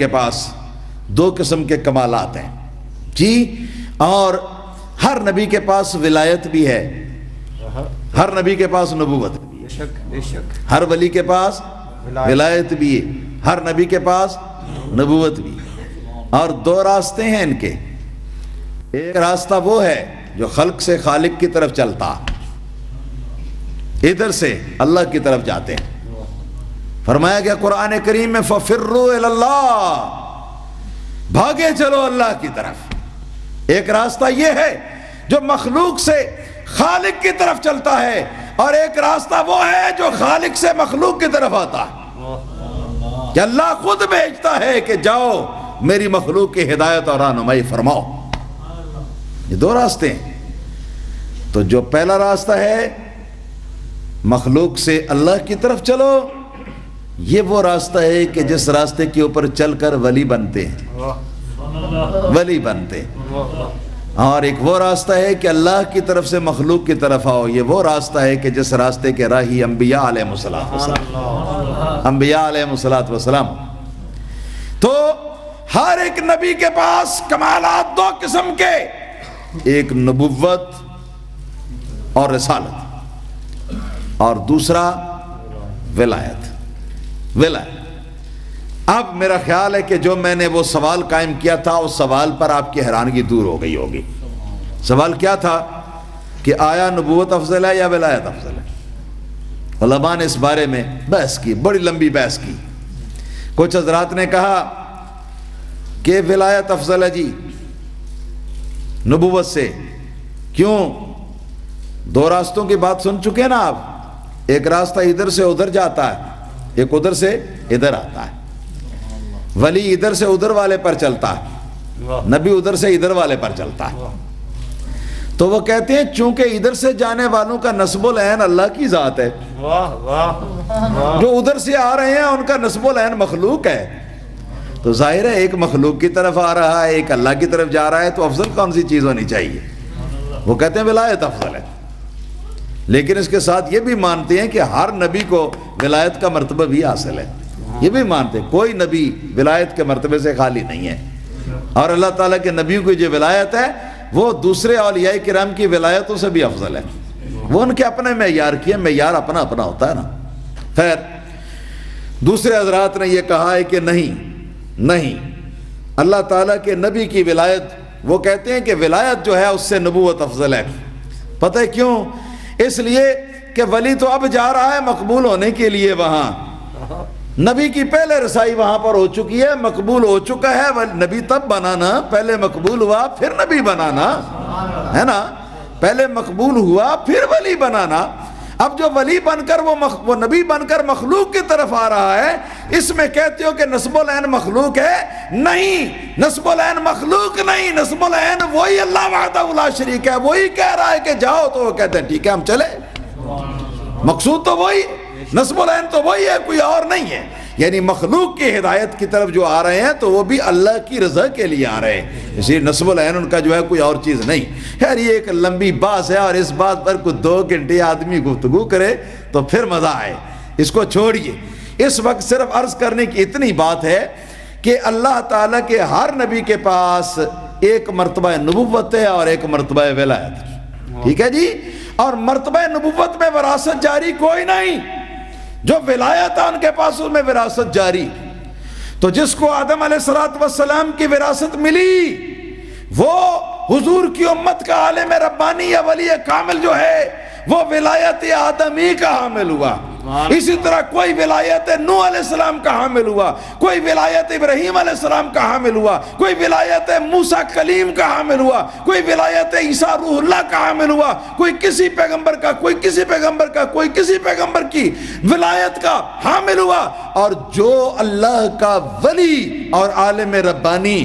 پاس دو قسم کے کمالات ہیں جی، اور ہر نبی کے پاس ولایت بھی ہے، ہر نبی کے پاس نبوت بھی ہے، ہر ولی کے پاس ولایت بھی ہے، ہر نبی کے پاس نبوت بھی ہے۔ اور دو راستے ہیں ان کے، ایک راستہ وہ ہے جو خلق سے خالق کی طرف چلتا، ادھر سے اللہ کی طرف جاتے ہیں۔ فرمایا گیا قرآن کریم میں فَفِرُّوا إِلَى اللَّهِ، بھاگے چلو اللہ کی طرف۔ ایک راستہ یہ ہے جو مخلوق سے خالق کی طرف چلتا ہے، اور ایک راستہ وہ ہے جو خالق سے مخلوق کی طرف آتا ہے، کہ اللہ خود بھیجتا ہے کہ جاؤ میری مخلوق کی ہدایت اور رہنمائی فرماؤ۔ یہ دو راستے ہیں۔ تو جو پہلا راستہ ہے مخلوق سے اللہ کی طرف چلو، یہ وہ راستہ ہے کہ جس راستے کے اوپر چل کر ولی بنتے ہیں، ولی بنتے ہیں۔ اور ایک وہ راستہ ہے کہ اللہ کی طرف سے مخلوق کی طرف آؤ، یہ وہ راستہ ہے کہ جس راستے کے راہی انبیاء علیہ السلام۔ تو ہر ایک نبی کے پاس کمالات دو قسم کے، ایک نبوت اور رسالت، اور دوسرا ولایت۔ اب میرا خیال ہے کہ جو میں نے وہ سوال قائم کیا تھا اس سوال پر آپ کی حیرانگی دور ہو گئی ہوگی۔ سوال کیا تھا کہ آیا نبوت افضل ہے یا ولایت افضل ہے؟ علماء نے اس بارے میں بحث کی، بڑی لمبی بحث کی۔ کچھ حضرات نے کہا کہ ولایت افضل ہے جی نبوت سے۔ کیوں؟ دو راستوں کی بات سن چکے ہیں نا آپ، ایک راستہ ادھر سے ادھر جاتا ہے، ایک ادھر سے ادھر آتا ہے۔ ولی ادھر سے ادھر والے پر چلتا ہے، نبی ادھر سے ادھر والے پر چلتا ہے۔ تو وہ کہتے ہیں چونکہ ادھر سے جانے والوں کا نسب العین اللہ کی ذات ہے، جو ادھر سے آ رہے ہیں ان کا نسب العین مخلوق ہے، تو ظاہر ہے ایک مخلوق کی طرف آ رہا ہے، ایک اللہ کی طرف جا رہا ہے، تو افضل کون سی چیز ہونی چاہیے؟ وہ کہتے ہیں ولایت افضل ہے۔ لیکن اس کے ساتھ یہ بھی مانتے ہیں کہ ہر نبی کو ولایت کا مرتبہ بھی حاصل ہے، یہ بھی مانتے کوئی نبی ولایت کے مرتبے سے خالی نہیں ہے، اور اللہ تعالیٰ کے نبیوں کی جو ولایت ہے وہ دوسرے اولیاء کرام کی ولایتوں سے بھی افضل ہے، وہ ان کے اپنے معیار کی ہے، معیار اپنا اپنا ہوتا ہے نا۔ خیر، دوسرے حضرات نے یہ کہا ہے کہ نہیں اللہ تعالیٰ کے نبی کی ولایت، وہ کہتے ہیں کہ ولایت جو ہے اس سے نبوت افضل ہے۔ پتہ ہے کیوں؟ اس لیے کہ ولی تو اب جا رہا ہے مقبول ہونے کے لیے وہاں، نبی کی پہلے رسائی وہاں پر ہو چکی ہے، مقبول ہو چکا ہے، نبی تب بنانا، پہلے مقبول ہوا پھر نبی بنانا ہے نا، پہلے مقبول ہوا پھر ولی بنانا۔ اب جو ولی بن کر وہ نبی بن کر مخلوق کی طرف آ رہا ہے، اس میں کہتے ہو کہ نسب العین مخلوق ہے؟ نہیں، نسب العین مخلوق نہیں، نسب العین وہی اللہ وحدہ لا شریک ہے، وہی کہہ رہا ہے کہ جاؤ تو وہ کہتے ہیں ٹھیک ہے ہم چلے، مقصود تو وہی، نسب العین تو وہی ہے، کوئی اور نہیں ہے۔ یعنی مخلوق کی ہدایت کی طرف جو آ رہے ہیں تو وہ بھی اللہ کی رضا کے لیے آ رہے ہیں، اسی نسب العین ان کا جو ہے کوئی اور چیز نہیں۔ خیر یہ ایک لمبی بات ہے، اور اس بات پر کوئی 2 گھنٹے آدمی گفتگو کرے تو پھر مزہ آئے، اس کو چھوڑیے۔ اس وقت صرف عرض کرنے کی اتنی بات ہے کہ اللہ تعالیٰ کے ہر نبی کے پاس ایک مرتبہ نبوت ہے اور ایک مرتبہ ولایت ہے، ٹھیک ہے جی، اور مرتبہ نبوت میں وراثت جاری کوئی نہیں، جو ولایت ہے ان کے پاس اس میں وراثت جاری۔ تو جس کو آدم علیہ السلام کی وراثت ملی وہ حضور کی امت کا عالم ربانی یا ولی کامل جو ہے وہ ولایت آدمی کا حامل ہوا۔ اسی طرح کوئی ولایت نوح علیہ السلام کا حامل ہوا، کوئی ولایت ابراہیم علیہ السلام کا حامل ہوا، کوئی ولایت موسیٰ کلیم کا حامل ہوا، کوئی ولایت عیسیٰ روح اللہ کا حامل ہوا، کوئی کسی پیغمبر کا، کوئی کسی پیغمبر کا، کوئی کسی پیغمبر کی ولایت کا حامل ہوا۔ اور جو اللہ کا ولی اور عالم ربانی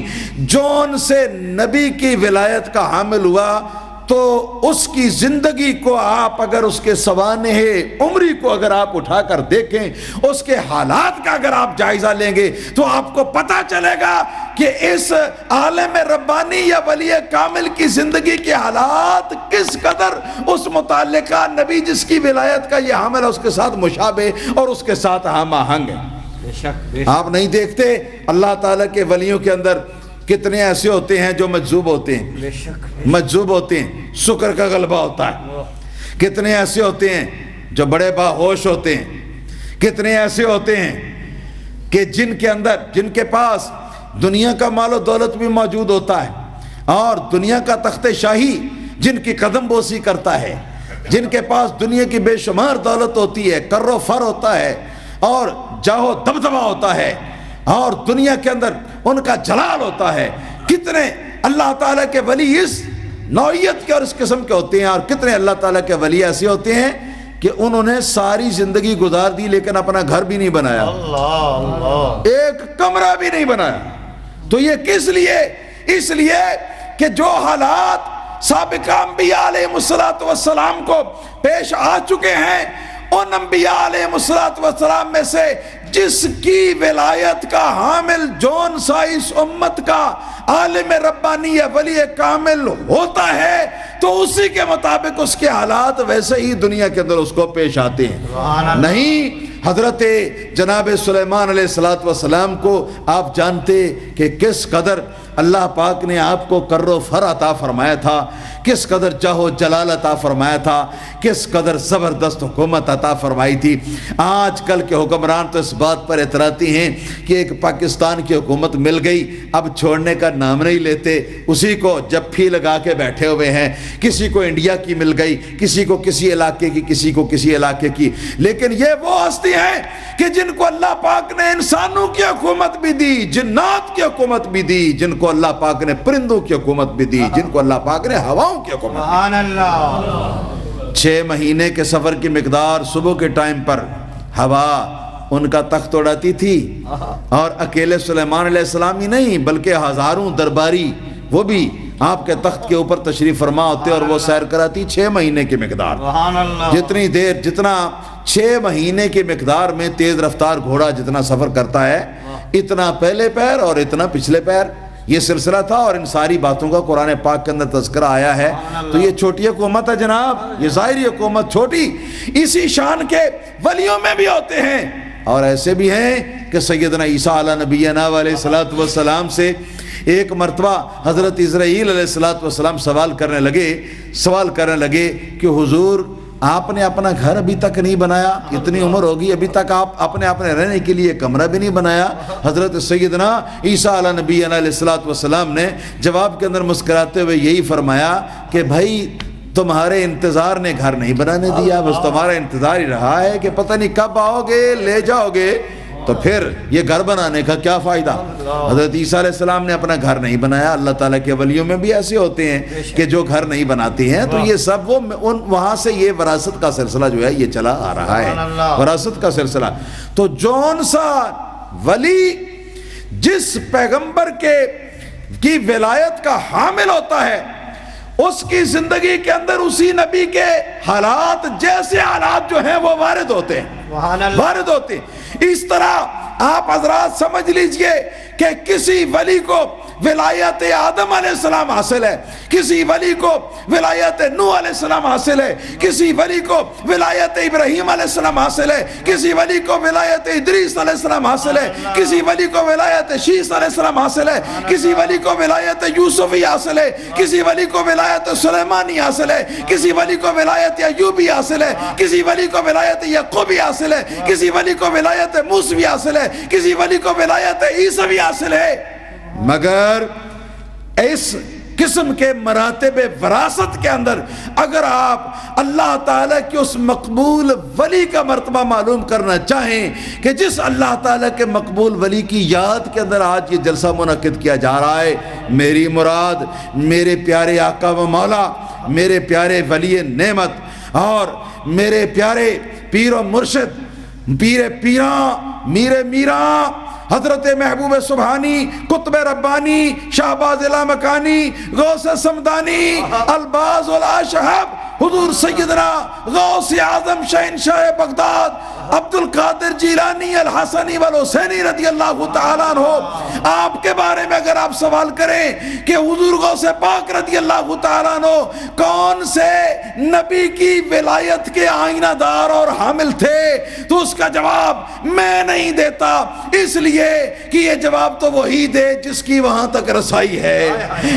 جون سے نبی کی ولایت کا حامل ہوا تو اس کی زندگی کو آپ اگر اس کے سوانح عمری کو اگر آپ اٹھا کر دیکھیں، اس کے حالات کا اگر آپ جائزہ لیں گے تو آپ کو پتہ چلے گا کہ اس عالم ربانی یا ولی کامل کی زندگی کے حالات کس قدر اس متعلقہ نبی جس کی ولایت کا یہ حامل ہے اس کے ساتھ مشابہ اور اس کے ساتھ ہم آہنگ ہے۔ آپ نہیں دیکھتے اللہ تعالیٰ کے ولیوں کے اندر کتنے ایسے ہوتے ہیں جو مجذوب ہوتے ہیں، مجذوب ہوتے ہیں، سکر کا غلبہ ہوتا ہے، کتنے ایسے ہوتے ہیں جو بڑے باہوش ہوتے ہیں، کتنے ایسے ہوتے ہیں کہ جن کے پاس دنیا کا مال و دولت بھی موجود ہوتا ہے اور دنیا کا تخت شاہی جن کی قدم بوسی کرتا ہے، جن کے پاس دنیا کی بے شمار دولت ہوتی ہے، کر و فر ہوتا ہے اور جاہ و دبدبہ ہوتا ہے اور دنیا کے اندر ان کا جلال ہوتا ہے۔ کتنے اللہ تعالیٰ کے ولی اس نوعیت کے اور اس قسم کے ہوتے ہیں، اور کتنے اللہ تعالیٰ کے ولی ایسے ہوتے ہیں کہ انہوں نے ساری زندگی گزار دی لیکن اپنا گھر بھی نہیں بنایا، ایک کمرہ بھی نہیں بنایا۔ تو یہ کس لیے؟ اس لیے کہ جو حالات سابقہ انبیاء علیہ السلام کو پیش آ چکے ہیں، ان انبیاء علیہ السلام میں سے جس کی ولایت کا حامل جون سا اس امت کا عالم ربانی یا ولی کامل ہوتا ہے تو اسی کے مطابق اس کے حالات ویسے ہی دنیا کے اندر اس کو پیش آتے ہیں۔ نہیں، حضرت جناب سلیمان علیہ السلام کو آپ جانتے کہ کس قدر اللہ پاک نے آپ کو کر و فر عطا فرمایا تھا، کس قدر جاہ و جلال عطا فرمایا تھا، کس قدر زبردست حکومت عطا فرمائی تھی۔ آج کل کے حکمران تو اس بات پر اعتراضی ہیں کہ ایک پاکستان کی حکومت مل گئی اب چھوڑنے کا نام نہیں لیتے، اسی کو جپھی لگا کے بیٹھے ہوئے ہیں، کسی کو انڈیا کی مل گئی، کسی کو کسی علاقے کی، کسی کو کسی علاقے کی۔ لیکن یہ وہ ہستی ہیں کہ جن کو اللہ پاک نے انسانوں کی حکومت بھی دی، جنات کی حکومت بھی دی، جن کو اللہ پاک نے پرندوں کی حکومت بھی دی، جن کو اللہ پاک نے ہواؤں کی حکومت سبحان اللہ۔ 6 مہینے کے سفر کی مقدار صبح کے ٹائم پر ہوا ان کا تخت اڑاتی تھی، اور اکیلے سلیمان علیہ السلام ہی نہیں بلکہ ہزاروں درباری وہ بھی آپ کے تخت کے اوپر تشریف فرما ہوتے اور وہ سیر کراتی 6 مہینے کی مقدار۔ سبحان اللہ۔ جتنی دیر، جتنا 6 مہینے کی مقدار میں تیز رفتار گھوڑا جتنا سفر کرتا ہے، اتنا پہلے پیر اور اتنا پچھلے پیر، یہ سلسلہ تھا۔ اور ان ساری باتوں کا قرآن پاک کے اندر تذکرہ آیا ہے۔ تو یہ چھوٹی حکومت ہے جناب، یہ ظاہری حکومت چھوٹی، اسی شان کے ولیوں میں بھی ہوتے ہیں اور ایسے بھی ہیں کہ سیدنا عیسیٰ علیہ نبینا علیہ الصلوۃ والسلام سے ایک مرتبہ حضرت اسرائیل علیہ الصلوۃ والسلام سوال کرنے لگے کہ حضور آپ نے اپنا گھر ابھی تک نہیں بنایا، اتنی عمر ہوگی ابھی تک آپ اپنے رہنے کے لیے کمرہ بھی نہیں بنایا۔ حضرت سیدنا عیسیٰ علیہ نبینا علیہ الصلوۃ والسلام نے جواب کے اندر مسکراتے ہوئے یہی فرمایا کہ بھائی تمہارے انتظار نے گھر نہیں بنانے دیا، بس تمہارا انتظار ہی رہا ہے کہ پتہ نہیں کب آؤ گے لے جاؤ گے، تو پھر یہ گھر بنانے کا کیا فائدہ۔ حضرت عیسیٰ علیہ السلام نے اپنا گھر نہیں بنایا۔ اللہ تعالیٰ کے ولیوں میں بھی ایسے ہوتے ہیں کہ جو گھر نہیں بناتے ہیں، تو یہ سب وہاں سے یہ وراثت کا سلسلہ جو ہے یہ چلا آ رہا ہے، وراثت کا سلسلہ۔ تو جون سا ولی جس پیغمبر کی ولایت کا حامل ہوتا ہے، اس کی زندگی کے اندر اسی نبی کے حالات جیسے حالات جو ہیں وہ وارد ہوتے ہیں۔ اس طرح آپ حضرات سمجھ لیجئے کہ کسی ولی کو ولایت آدم علیہ السلام حاصل ہے، کسی ولی کو ولایت نوح علیہ السلام حاصل ہے، کسی ولی کو ولایت ابراہیم علیہ السلام حاصل ہے، کسی ولی کو ولایت ادریس علیہ السلام حاصل ہے، کسی ولی کو ولایت شیس علیہ السلام حاصل ہے، کسی ولی کو ولایت یوسفی حاصل ہے، کسی ولی کو ولایت سلیمانی حاصل ہے، کسی ولی کو ولایت ایوبی حاصل ہے، کسی ولی کو ولایت یعقوبی حاصل ہے، کسی ولی کو ولایت موسوی حاصل ہے، کسی ولی کو ولایت عیسوی حاصل ہے۔ مگر اس قسم کے مراتب وراثت کے اندر اگر آپ اللہ تعالیٰ کی اس مقبول ولی کا مرتبہ معلوم کرنا چاہیں کہ جس اللہ تعالیٰ کے مقبول ولی کی یاد کے اندر آج یہ جلسہ منعقد کیا جا رہا ہے، میری مراد میرے پیارے آقا و مولا، میرے پیارے ولی نعمت اور میرے پیارے پیر و مرشد، میر میراں حضرت محبوب سبحانی، قطب ربانی، شہباز لامکانی، غوث سمدانی، الباز والاشہب، حضور سیدنا غوث اعظم شہنشاہ بغداد عبد القادر جیلانی الحسنی والحسینی رضی اللہ تعالیٰ عنہ، آپ کے بارے میں اگر آپ سوال کریں کہ حضور غوث پاک رضی اللہ تعالیٰ عنہ کون سے نبی کی ولایت کے آئینہ دار اور حامل تھے، تو اس کا جواب میں نہیں دیتا، اس لیے کہ یہ جواب تو وہی دے جس کی وہاں تک رسائی ہے۔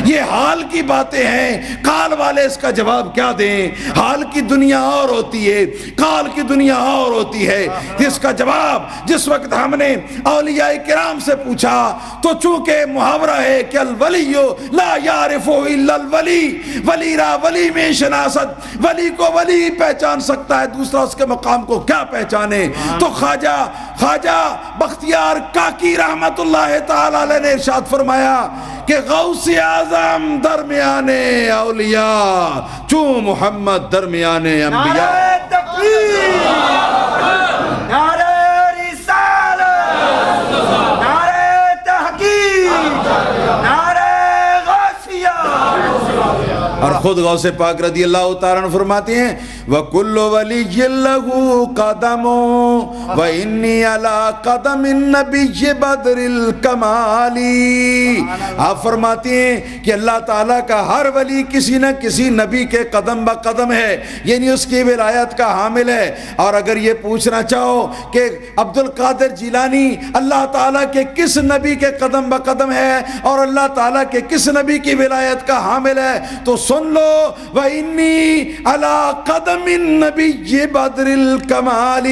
یہ حال کی باتیں ہیں، قال والے اس کا جواب کیا دیں؟ حال کی دنیا اور ہوتی ہے، قال کی دنیا اور ہوتی ہے۔ جس کا جواب جس وقت ہم نے اولیاء کرام سے پوچھا تو چونکہ محاورہ ہے کہ الولی لا یعرف الا الولی، ولی را ولی میں شناست، ولی کو ولی پہچان سکتا ہے، دوسرا اس کے مقام کو کیا پہچانے۔ تو خواجہ بختیار کاکی رحمت اللہ تعالی علیہ نے ارشاد فرمایا کہ غوث اعظم درمیان اولیاء چوں محمد درمیان انبیاء۔ نعرہ تکبیر، نعرہ رسالت، نعرہ تحقیق، نعرہ غوثیہ۔ اور خود غوث پاک رضی اللہ تعالیٰ عنہ فرماتے ہیں وَكُلُّ وَلِيٍّ لَهُ قَدَمٌ وَإِنِّي عَلَىٰ قَدَمِ النَّبِيِّ بَدْرِ الْكَمَالِ۔ آپ فرماتے ہیں کہ اللہ تعالیٰ کا ہر ولی کسی نہ کسی نبی کے قدم با قدم ہے، یعنی اس کی ولایت کا حامل ہے۔ اور اگر یہ پوچھنا چاہو کہ عبد القادر جیلانی اللہ تعالیٰ کے کس نبی کے قدم با قدم ہے اور اللہ تعالیٰ کے کس نبی کی ولایت کا حامل ہے، تو سن لو وَإِنِّي عَلَىٰ قَدَمِ النَّبِيِّ بَدْرِ الْكَمَالِ،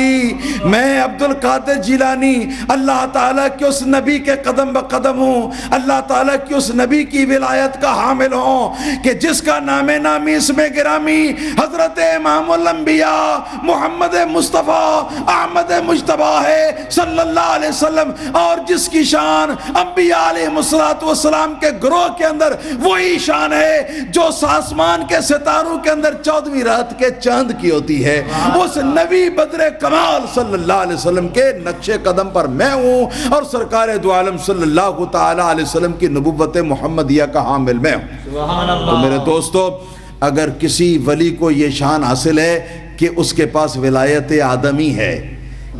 میں عبد القادر جیلانی اللہ تعالیٰ کے اس نبی کے قدم بقدم ہوں، اللہ تعالیٰ کی اس نبی کی ولایت کا حامل ہوں کہ جس کا نام نامی اسم گرامی حضرت امام الانبیاء محمد مصطفیٰ احمد مجتبیٰ ہے صلی اللہ علیہ وسلم، اور جس کی شان انبیاء علیہ السلام کے گروہ کے اندر وہی شان ہے جو آسمان کے ستاروں کے اندر 14ویں رات کے چاند کی ہوتی ہے۔ اس نبی بدر کمال صلی اللہ علیہ وسلم کے نقش قدم پر میں ہوں اور سرکار دو عالم صلی اللہ تعالی علیہ وسلم کی نبوت محمدیہ کا حامل میں ہوں۔ تو میرے دوستو، اگر کسی ولی کو یہ شان حاصل ہے کہ اس کے پاس ولایت آدمی ہے،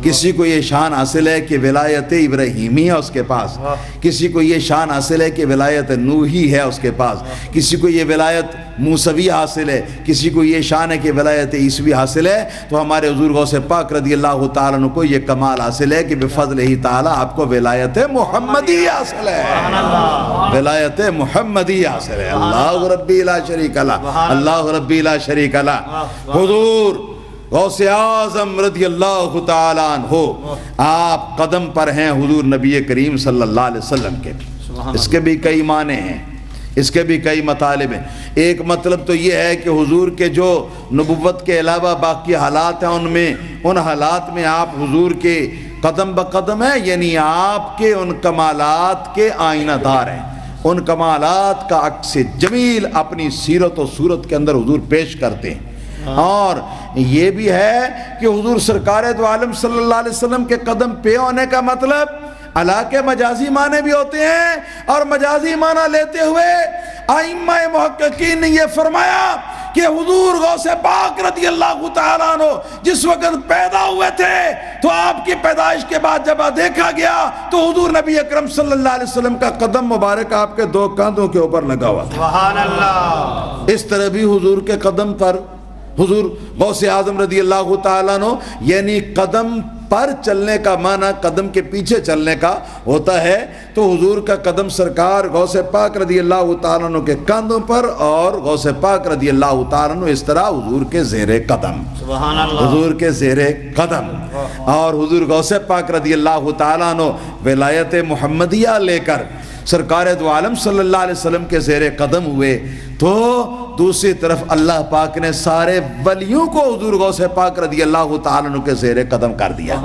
کسی کو یہ شان حاصل ہے کہ ولایت ابراہیمی ہے اس کے پاس، کسی کو یہ شان حاصل ہے کہ ولایت نوحی ہے اس کے پاس، کسی کو یہ ولایت موسوی حاصل ہے، کسی کو یہ شان ہے کہ ولایت عیسوی حاصل ہے، تو ہمارے حضور غوث پاک رضی اللہ تعالیٰ عنہ کو یہ کمال حاصل ہے کہ بفضل ہی تعالیٰ آپ کو ولایت محمدی حاصل ہے، ولایت محمدی حاصل ہے۔ اللہ ربی لا شریک لہ، اللہ ربی لا شریک لہ۔ حضور غوث اعظم رضی اللہ تعالیٰ عنہ آپ قدم پر ہیں حضور نبی کریم صلی اللہ علیہ وسلم کے، اس کے بھی کئی معنی ہیں، اس کے بھی کئی مطالب ہیں۔ ایک مطلب تو یہ ہے کہ حضور کے جو نبوت کے علاوہ باقی حالات ہیں ان حالات میں آپ حضور کے قدم بقدم ہیں، یعنی آپ کے ان کمالات کے آئینہ دار ہیں، ان کمالات کا عکس جمیل اپنی سیرت و صورت کے اندر حضور پیش کرتے ہیں۔ اور یہ بھی ہے کہ حضور سرکار دو عالم صلی اللہ علیہ وسلم کے قدم پہ ہونے کا مطلب اللہ کے مجازی معنی بھی ہوتے ہیں، اور مجازی معنی لیتے ہوئے ائمہ محققین نے یہ فرمایا کہ حضور غوث پاک رضی اللہ تعالیٰ عنہ جس وقت پیدا ہوئے تھے تو آپ کی پیدائش کے بعد جب دیکھا گیا تو حضور نبی اکرم صلی اللہ علیہ وسلم کا قدم مبارک آپ کے دو کاندھوں کے اوپر لگا ہوا تھا۔ سبحان اللہ۔ اس طرح بھی حضور کے قدم پر حضور غوث اعظم رضی اللہ تعالیٰ عنہ، یعنی قدم پر چلنے کا معنی قدم کے پیچھے چلنے کا ہوتا ہے، تو حضور کا قدم سرکار غوث پاک رضی اللہ تعالیٰ عنہ کے کاندھوں پر، اور غوث پاک رضی اللہ تعالیٰ عنہ اس طرح حضور کے زیر قدم، سبحان اللہ، حضور کے زیر قدم۔ اور حضور غوث پاک رضی اللہ تعالیٰ عنہ ولایت محمدیہ لے کر سرکار دو عالم صلی اللہ علیہ وسلم کے زیر قدم ہوئے، تو دوسری طرف اللہ پاک نے سارے ولیوں کو حضور غوث پاک رضی اللہ تعالیٰ عنہ کے زیر قدم کر دیا،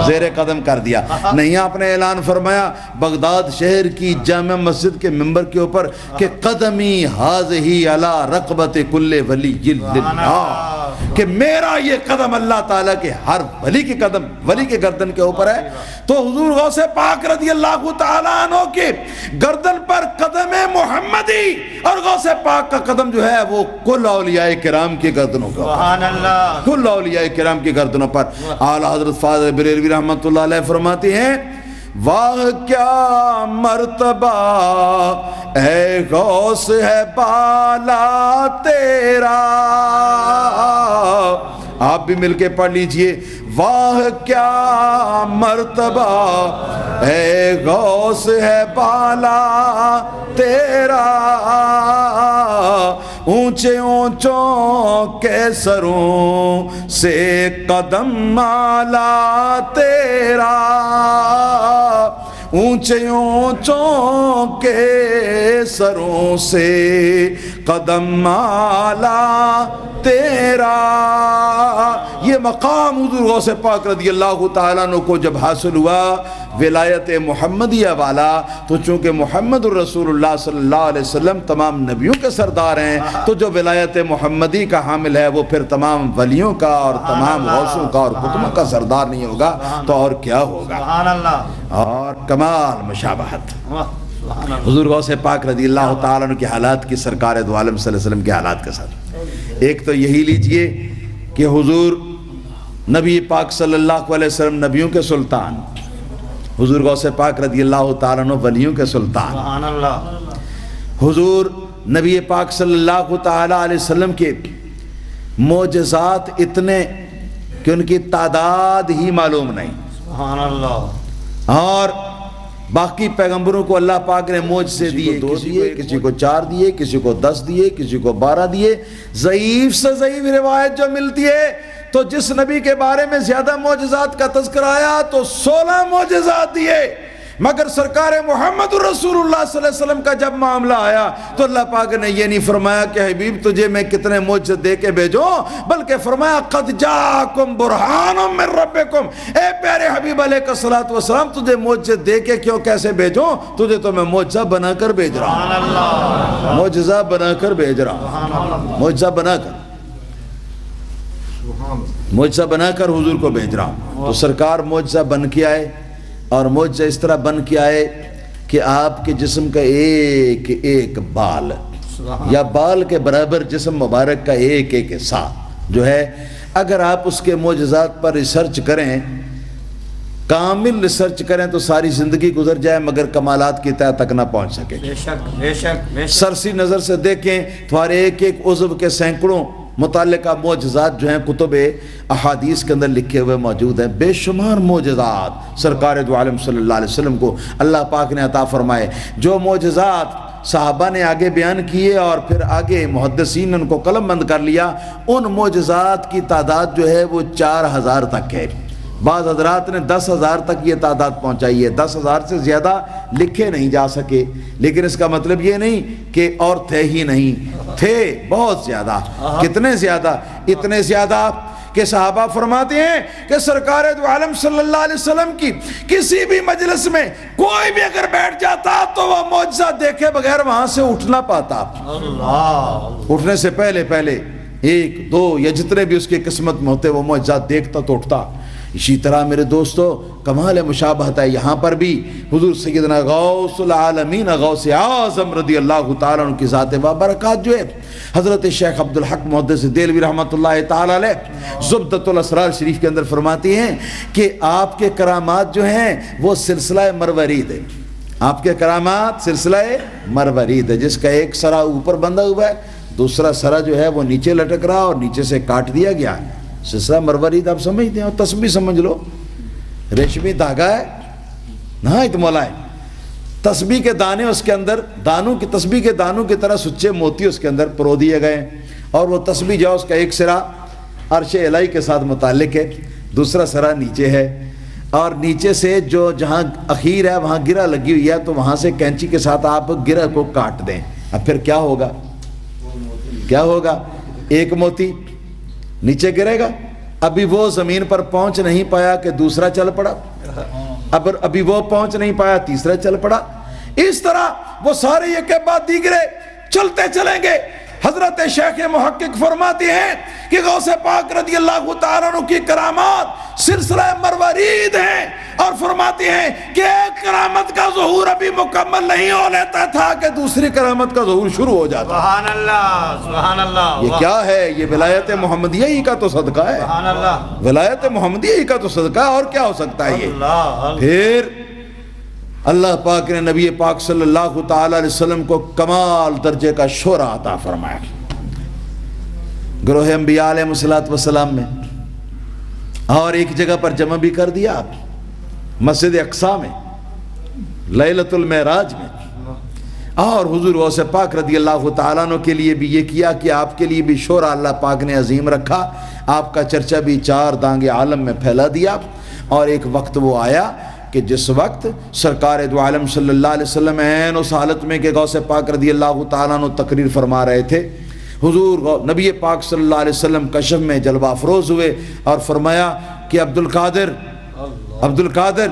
زیر قدم کر دیا۔ نہیں آپ نے اعلان فرمایا بغداد شہر کی جامع مسجد کے ممبر کے اوپر کہ قدمی حاذہی علی رقبت کل ولی اللہ، کہ میرا یہ قدم اللہ تعالیٰ کے ہر ولی کے قدم، ولی کے گردن کے اوپر ہے۔ تو حضور غوث پاک رضی اللہ تعالیٰ عنہ کے گردن پر قدم محمدی، اور غوث پاک کا قدم جو ہے وہ کل اولیاء کرام کی گردنوں پر، سبحان اللہ، کل اولیاء کرام کی گردنوں پر۔ اعلیٰ حضرت فاضل بریلوی رحمۃ اللہ علیہ فرماتے ہیں واہ کیا مرتبہ اے غوث ہے بالا تیرا، آپ بھی مل کے پڑھ لیجئے، واہ کیا مرتبہ اے غوث ہے بالا تیرا، اونچے اونچوں کے سروں سے قدم مالا تیرا، اونچے اونچوں کے سروں سے قدم مالا تیرا۔ یہ مقام حضور غوث پاک رضی اللہ تعالیٰ عنہ کو جب حاصل ہوا ولایت محمدیہ والا، تو چونکہ محمد الرسول اللہ صلی اللہ علیہ وسلم تمام نبیوں کے سردار ہیں، تو جو ولایت محمدی کا حامل ہے وہ پھر تمام ولیوں کا اور تمام غوثوں کا اور قطبوں کا سردار نہیں ہوگا تو اور کیا ہوگا؟ سبحان اللہ، اور کمال مشابہت حضور غوث پاک رضی اللہ تعالیٰ عنہ کے حالات کی سرکار دو عالم صلی اللہ علیہ وسلم کے حالات کے ساتھ۔ ایک تو یہی لیجئے کہ حضور نبی پاک صلی اللہ علیہ وسلم نبیوں کے سلطان، حضور غوث پاک رضی اللہ تعالیٰ عنہ ولیوں کے سلطان، سبحان اللہ، حضور نبی پاک صلی اللہ تعالیٰ علیہ وسلم کے معجزات اتنے کہ ان کی تعداد ہی معلوم نہیں، سبحان اللہ، اور باقی پیغمبروں کو اللہ پاک نے معجزے دیے، کسی کو 4 دیے، کسی کو 10 دیے، کسی کو 12 دیے۔ ضعیف سے ضعیف روایت جو ملتی ہے تو جس نبی کے بارے میں زیادہ معجزات کا تذکرہ آیا تو 16 معجزات دیے، مگر سرکار محمد الرسول اللہ صلی اللہ علیہ وسلم کا جب معاملہ آیا تو اللہ پاک نے یہ نہیں فرمایا کہ حبیب تجھے میں کتنے معجزے دے کے بھیجوں، بلکہ فرمایا قد جاءکم برہان من ربکم، اے پیارے حبیب علیہ الصلوۃ والسلام تجھے معجزے دے کے کیوں کیسے بھیجوں، تجھے تو میں معجزہ بنا کر بھیج رہا ہوں، معجزہ بنا کر بھیج رہا ہوں، معجزہ بنا کر، معجزہ بنا کر حضور کو بھیج رہا ہوں۔ تو سرکار معجزہ بن کے آئے، اور معجزہ اس طرح بن کے آئے کہ آپ کے جسم کا ایک ایک بال یا بال کے برابر جسم مبارک کا ایک ایک حصہ جو ہے، اگر آپ اس کے معجزات پر ریسرچ کریں کامل ریسرچ کریں تو ساری زندگی گزر جائے مگر کمالات کی تہہ تک نہ پہنچ سکے. بے شک بے شک بے شک. سرسی نظر سے دیکھیں تمہارے ایک ایک عضو کے سینکڑوں متعلقہ معجزات جو ہیں کتب احادیث کے اندر لکھے ہوئے موجود ہیں. بے شمار معجزات سرکار دو عالم صلی اللہ علیہ وسلم کو اللہ پاک نے عطا فرمائے. جو معجزات صحابہ نے آگے بیان کیے اور پھر آگے محدثین نے ان کو قلم بند کر لیا، ان معجزات کی تعداد جو ہے وہ 4000 تک ہے. بعض حضرات نے 10,000 تک یہ تعداد پہنچائی ہے. 10,000 سے زیادہ لکھے نہیں جا سکے، لیکن اس کا مطلب یہ نہیں کہ اور تھے ہی نہیں، تھے بہت زیادہ. کتنے زیادہ؟ اتنے زیادہ کہ صحابہ فرماتے ہیں کہ سرکار دو عالم صلی اللہ علیہ وسلم کی کسی بھی مجلس میں کوئی بھی اگر بیٹھ جاتا تو وہ معجزہ دیکھے بغیر وہاں سے اٹھ نہ پاتا. اٹھنے سے پہلے 1 2 یا جتنے بھی اس کی قسمت میں ہوتے وہ معجزات دیکھتا تو اٹھتا. اسی طرح میرے دوستو کمال مشابہت ہے یہاں پر بھی. حضور سیدنا غوث العالمین غوث اعظم رضی اللہ تعالیٰ عنہ کی ذات بابرکات جو ہے حضرت شیخ عبدالحق محدث دہلوی رحمۃ اللہ تعالیٰ علیہ زبدۃ الاسرار شریف کے اندر فرماتی ہیں کہ آپ کے کرامات جو ہیں وہ سلسلہ مروارید ہے. آپ کے کرامات سلسلہ مروارید ہے، جس کا ایک سرا اوپر بندھا ہوا ہے، دوسرا سرا جو ہے وہ نیچے لٹک رہا اور نیچے سے کاٹ دیا گیا ہے. سلسلہ مروارید آپ سمجھتے ہیں، اور تسبیح سمجھ لو، ریشمی دھاگا ہے نہ اتمولا ہے. تسبیح کے دانے اس کے اندر دانوں کی تسبیح کے دانوں کی طرح سچے موتی اس کے اندر پرو دیے گئے ہیں. اور وہ تسبیح جو اس کا ایک سرا عرش الہی کے ساتھ متعلق ہے، دوسرا سرا نیچے ہے، اور نیچے سے جو جہاں اخیر ہے وہاں گرہ لگی ہوئی ہے، تو وہاں سے کینچی کے ساتھ آپ گرہ کو کاٹ دیں. اب پھر کیا ہوگا؟ کیا ہوگا؟ ایک موتی نیچے گرے گا. ابھی وہ زمین پر پہنچ نہیں پایا کہ دوسرا چل پڑا، ابھی وہ پہنچ نہیں پایا تیسرا چل پڑا. اس طرح وہ سارے یہ کے بعد دیگرے چلتے چلیں گے. حضرت شیخ محقق فرماتے ہیں کہ غوث پاک رضی اللہ تعالیٰ عنہ کی کرامات سلسلہ مروارید ہیں، اور فرماتے ہیں کہ ایک کرامت کا ظہور ابھی مکمل نہیں ہو لیتا تھا کہ دوسری کرامت کا ظہور شروع ہو جاتا. سبحان اللہ سبحان اللہ. یہ کیا ہے؟ یہ ولایت محمدیہ ہی کا تو صدقہ ہے. سبحان اللہ. ولایت محمدیہ ہی کا تو صدقہ ہے، اور کیا ہو سکتا ہے یہ؟ پھر اللہ پاک نے نبی پاک صلی اللہ تعالی علیہ وسلم کو کمال درجے کا شورا عطا فرمایا. گروہ انبیاء علیہ السلام میں اور ایک جگہ پر جمع بھی کر دیا آپ، مسجد اقصی میں لیلۃ المعراج میں. اور حضور غوث پاک رضی اللہ تعالیٰ عنہ کے لیے بھی یہ کیا کہ آپ کے لیے بھی شورا اللہ پاک نے عظیم رکھا. آپ کا چرچہ بھی 4 دانگ عالم میں پھیلا دیا. اور ایک وقت وہ آیا کہ جس وقت سرکار دو عالم صلی اللہ علیہ وسلم عین اس حالت میں کہ غوث پاک رضی اللہ تعالیٰ عنہ تقریر فرما رہے تھے، حضور نبی پاک صلی اللہ علیہ وسلم کشف میں جلوہ افروز ہوئے اور فرمایا کہ عبد القادر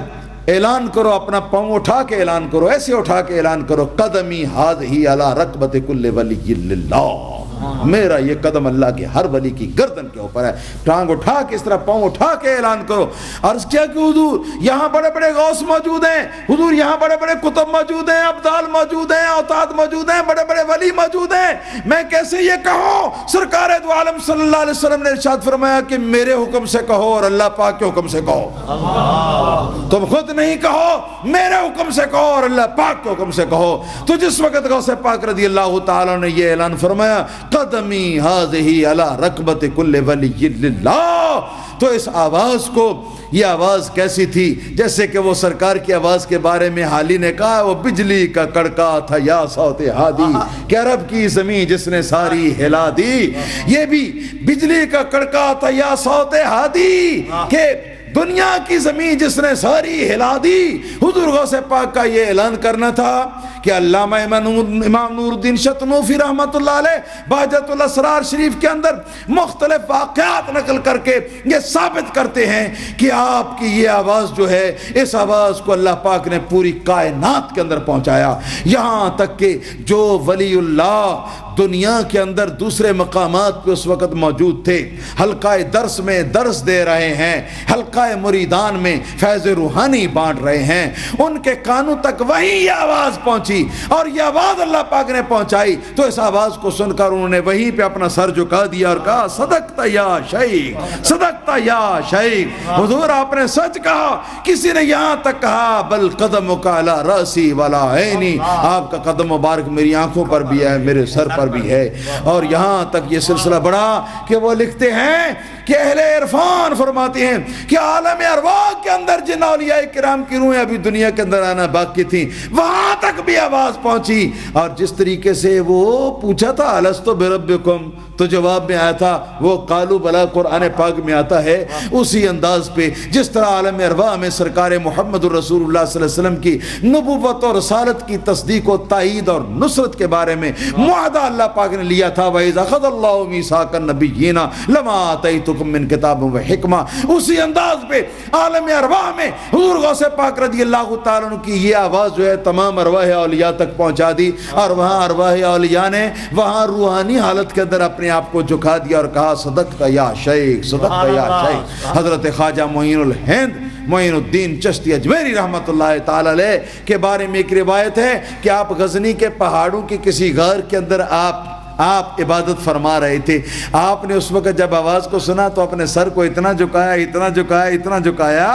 اعلان کرو، اپنا پاؤں اٹھا کے اعلان کرو، ایسے اٹھا کے اعلان کرو، قدمی ہذہ علی رکبۃ کل ولی اللہ، میرا یہ قدم اللہ کے ہر ولی کی گردن کے اوپر ہے. ٹانگ اٹھا کے اس طرح پاؤں اٹھا کے اعلان کرو. عرض کیا کہ حضور یہاں بڑے بڑے غوث موجود ہیں، حضور یہاں بڑے بڑے کتب موجود ہیں، ابدال موجود ہیں، اوتاد موجود ہیں، بڑے بڑے ولی موجود ہیں، میں کیسے یہ کہوں؟ سرکار دو عالم صلی اللہ علیہ وسلم نے ارشاد فرمایا کہ میرے حکم سے کہو اور اللہ پاک کے حکم سے کہو. تم خود نہیں کہو، میرے حکم سے کہو اور اللہ پاک کے حکم سے کہو. تو جس وقت غوث پاک رضی اللہ تعالیٰ نے یہ اعلان فرمایا قدمی ہذہ علی رکبۃ کل ولی اللہ، تو اس آواز کو، یہ آواز کیسی تھی؟ جیسے کہ وہ سرکار کی آواز کے بارے میں حالی نے کہا وہ بجلی کا کڑکا تھا یا صوت ہادی، کہ عرب کی زمین جس نے ساری ہلا دی. یہ بھی بجلی کا کڑکا تھا یا صوت ہادی، کہ دنیا کی زمین جس نے ساری ہلا دی. حضور غوث پاک کا یہ اعلان کرنا تھا کہ علامہ امام نور الدین شتنوفی رحمۃ اللہ علیہ بہجت الاسرار شریف کے اندر مختلف واقعات نقل کر کے یہ ثابت کرتے ہیں کہ آپ کی یہ آواز جو ہے، اس آواز کو اللہ پاک نے پوری کائنات کے اندر پہنچایا. یہاں تک کہ جو ولی اللہ دنیا کے اندر دوسرے مقامات پہ اس وقت موجود تھے، حلقہ درس میں درس دے رہے ہیں، حلقہ مریدان میں فیض روحانی بانٹ رہے ہیں، ان کے کانوں تک وہی آواز پہنچی پہنچی اور یہ آواز اللہ پاک نے پہنچائی تو اس آواز کو سن کر انہوں نے وہیں پہ اپنا سر جھکا دیا اور کہا صدقت یا شیخ، صدقت یا شیخ، حضور آپ نے سچ کہا۔ کسی نے یہاں تک کہا بل قدمک علی رأسی ولا عینی، آپ کا قدم مبارک میری آنکھوں پر بھی ہے، میرے سر پر بھی ہے۔ اور یہاں تک یہ سلسلہ بڑھا کہ وہ لکھتے ہیں کہ اہل عرفان فرماتے ہیں کہ عالم ارواح کے اندر جن اولیاء کرام کی روحیں ابھی دنیا کے اندر آنا باقی تھیں وہاں تک بھی آواز پہنچی، اور جس طریقے سے وہ پوچھا تھا الستو بربکم تو جواب میں آیا تھا وہ قالو بلا قرآن پاک میں آتا ہے، اسی انداز پہ جس طرح عالم ارواح میں سرکار محمد الرسول اللہ صلی اللہ علیہ وسلم کی نبوت اور رسالت کی تصدیق و تائید اور نصرت کے بارے میں معاہدہ اللہ پاک نے لیا تھا وَإِذْ أَخَذَ اللَّهُ مِيثَاقَ النَّبِيِّينَ لَمَا آتَيْتُكُم مِّن كِتَابٍ وَحِكْمَةٍ، اسی انداز پہ عالم ارواح میں حضور غوث پاک رضی اللہ تعالیٰ عنہ کی یہ آواز جو ہے تمام ارواح اولیاء تک پہنچا دی، اور وہاں ارواح اولیاء نے وہاں روحانی حالت کے اندر اپنے آپ کو جھکا دیا اور کہا صدقت یا شیخ، صدقت یا شیخ۔ حضرت خواجہ معین الہند معین الدین چشتی اجمیری رحمت اللہ تعالی علیہ کے بارے میں ایک روایت ہے کہ آپ غزنی کے پہاڑوں کے کسی غار کے اندر آپ عبادت فرما رہے تھے۔ آپ نے اس وقت جب آواز کو سنا تو اپنے سر کو اتنا جھکایا اتنا جھکایا اتنا جھکایا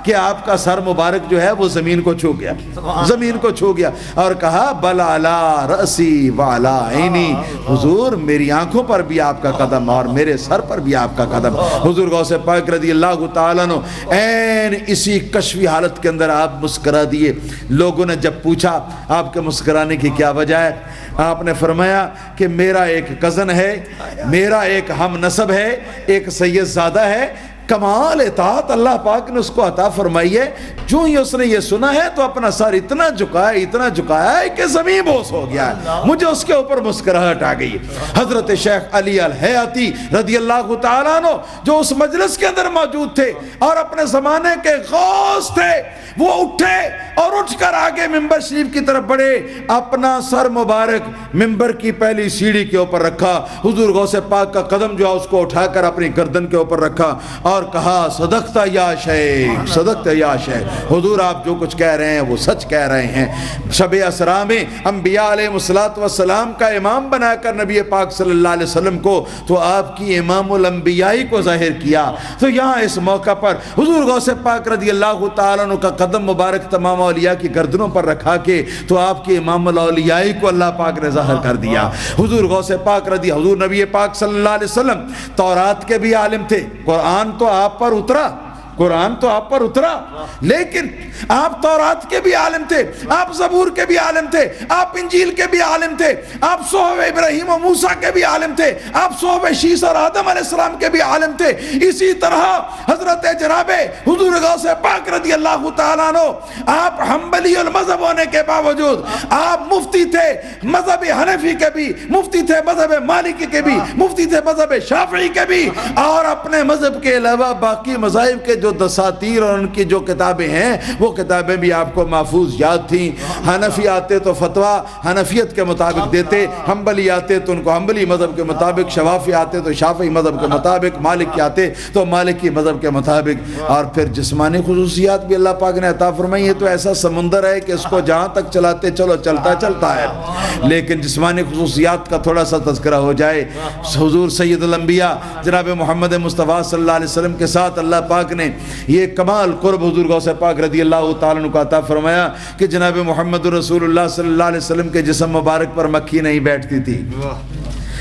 کہ آپ کا سر مبارک جو ہے وہ زمین کو چھو گیا، زمین کو چھو گیا، اور کہا بل علی رأسی وعلی عینی، حضور میری آنکھوں پر بھی آپ کا قدم اور میرے سر پر بھی آپ کا قدم۔ حضور غوث پاک رضی اللہ تعالیٰ عنہ این اسی کشفی حالت کے اندر آپ مسکرا دیے۔ لوگوں نے جب پوچھا آپ کے مسکرانے کی کیا وجہ ہے، آپ نے فرمایا کہ میرا ایک کزن ہے، میرا ایک ہم نسب ہے، ایک سید زادہ ہے، کمال اطاعت اللہ پاک نے اس کو عطا فرمائی ہے، جو ہی اس نے یہ سنا ہے تو اپنا سر اتنا جھکایا ہے کہ زمین بوس ہو گیا ہے، مجھے اس کے اوپر مسکراہٹ آ گئی۔ حضرت شیخ علی الحیاتی رضی اللہ تعالیٰ عنہ جو اس مجلس کے اندر موجود تھے اور اپنے زمانے کے غوث تھے، وہ اٹھے اور اٹھ کر آگے ممبر شریف کی طرف بڑھے، اپنا سر مبارک ممبر کی پہلی سیڑھی کے اوپر رکھا، حضور غوث پاک کا قدم جو ہے اس کو اٹھا کر اپنی گردن کے اوپر رکھا اور کہا صدقت یا شیخ، صدقت یا شیخ، حضور آپ جو کچھ کہہ رہے ہیں وہ سچ کہہ رہے ہیں۔ شب اسراء میں انبیاء علیہ السلام کا امام بنا کر نبی پاک صلی اللہ علیہ وسلم کو تو آپ کی امام الانبیائی کو ظاہر کیا، تو یہاں اس موقع پر حضور غوث پاک رضی اللہ تعالیٰ عنہ کا قدم مبارک تمام اولیاء کی گردنوں پر رکھا کے تو آپ کی امام الاولیائی کو اللہ پاک نے ظاہر کر دیا۔ حضور غوث پاک حضور نبی پاک صلی اللہ علیہ وسلم تورات کے بھی عالم تھے، قرآن تو آپ پر اترا، قرآن تو آپ پر اترا، لیکن آپ تورات کے بھی عالم تھے، آپ زبور کے بھی عالم تھے، آپ انجیل کے بھی عالم تھے، آپ صحف ابراہیم و موسیٰ کے بھی عالم تھے، آپ صحف شیس اور آدم علیہ السلام کے بھی عالم تھے۔ اسی طرح حضرت جناب حضور غوث پاک رضی اللہ تعالیٰ عنہ آپ حنبلی المذہب ہونے کے باوجود آپ مفتی تھے مذہب حنفی کے بھی، مفتی تھے مذہب مالکی کے بھی، مفتی تھے مذہب شافعی کے بھی، اور اپنے مذہب کے علاوہ باقی مذاہب کے جو دساتیر اور ان کی جو کتابیں ہیں وہ کتابیں بھی آپ کو محفوظ یاد تھیں۔ حنفی آتے تو فتویٰ حنفیت کے مطابق دیتے، حنبلی آتے تو ان کو حنبلی مذہب کے مطابق، شوافی آتے تو شافعی مذہب کے مطابق، مالکی آتے تو مالکی مذہب کے مطابق۔ اور پھر جسمانی خصوصیات بھی اللہ پاک نے عطا فرمائی ہے، تو ایسا سمندر ہے کہ اس کو جہاں تک چلاتے چلو چلتا ہے، لیکن جسمانی خصوصیات کا تھوڑا سا تذکرہ ہو جائے۔ حضور سید الانبیاء جناب محمد مصطفیٰ صلی اللہ علیہ وسلم کے ساتھ اللہ پاک نے یہ کمال قرب حضور غوث پاک رضی اللہ تعالیٰ عنہ کو عطا فرمایا کہ جناب محمد رسول اللہ صلی اللہ علیہ وسلم کے جسم مبارک پر مکھی نہیں بیٹھتی تھی۔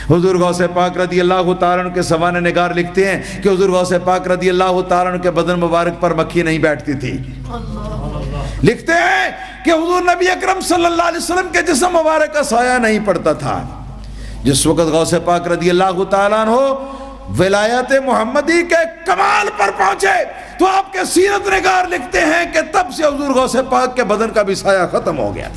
حضور غوث پاک رضی اللہ تعالیٰ عنہ کے سوانح نگار لکھتے ہیں کہ حضور غوث پاک رضی اللہ تعالیٰ عنہ کے بدن مبارک پر مکھی نہیں بیٹھتی تھی۔ لکھتے ہیں کہ حضور نبی اکرم صلی اللہ علیہ وسلم کے جسم مبارک کا سایہ نہیں پڑتا تھا۔ جس وقت غوث پاک رضی اللہ تعالیٰ عنہ ولایت محمدی کے کمال پر پہنچے تو آپ کے سیرت نگار لکھتے ہیں کہ تب سے حضور غوث پاک کے بدن کا بھی سایہ ختم ہو گیا۔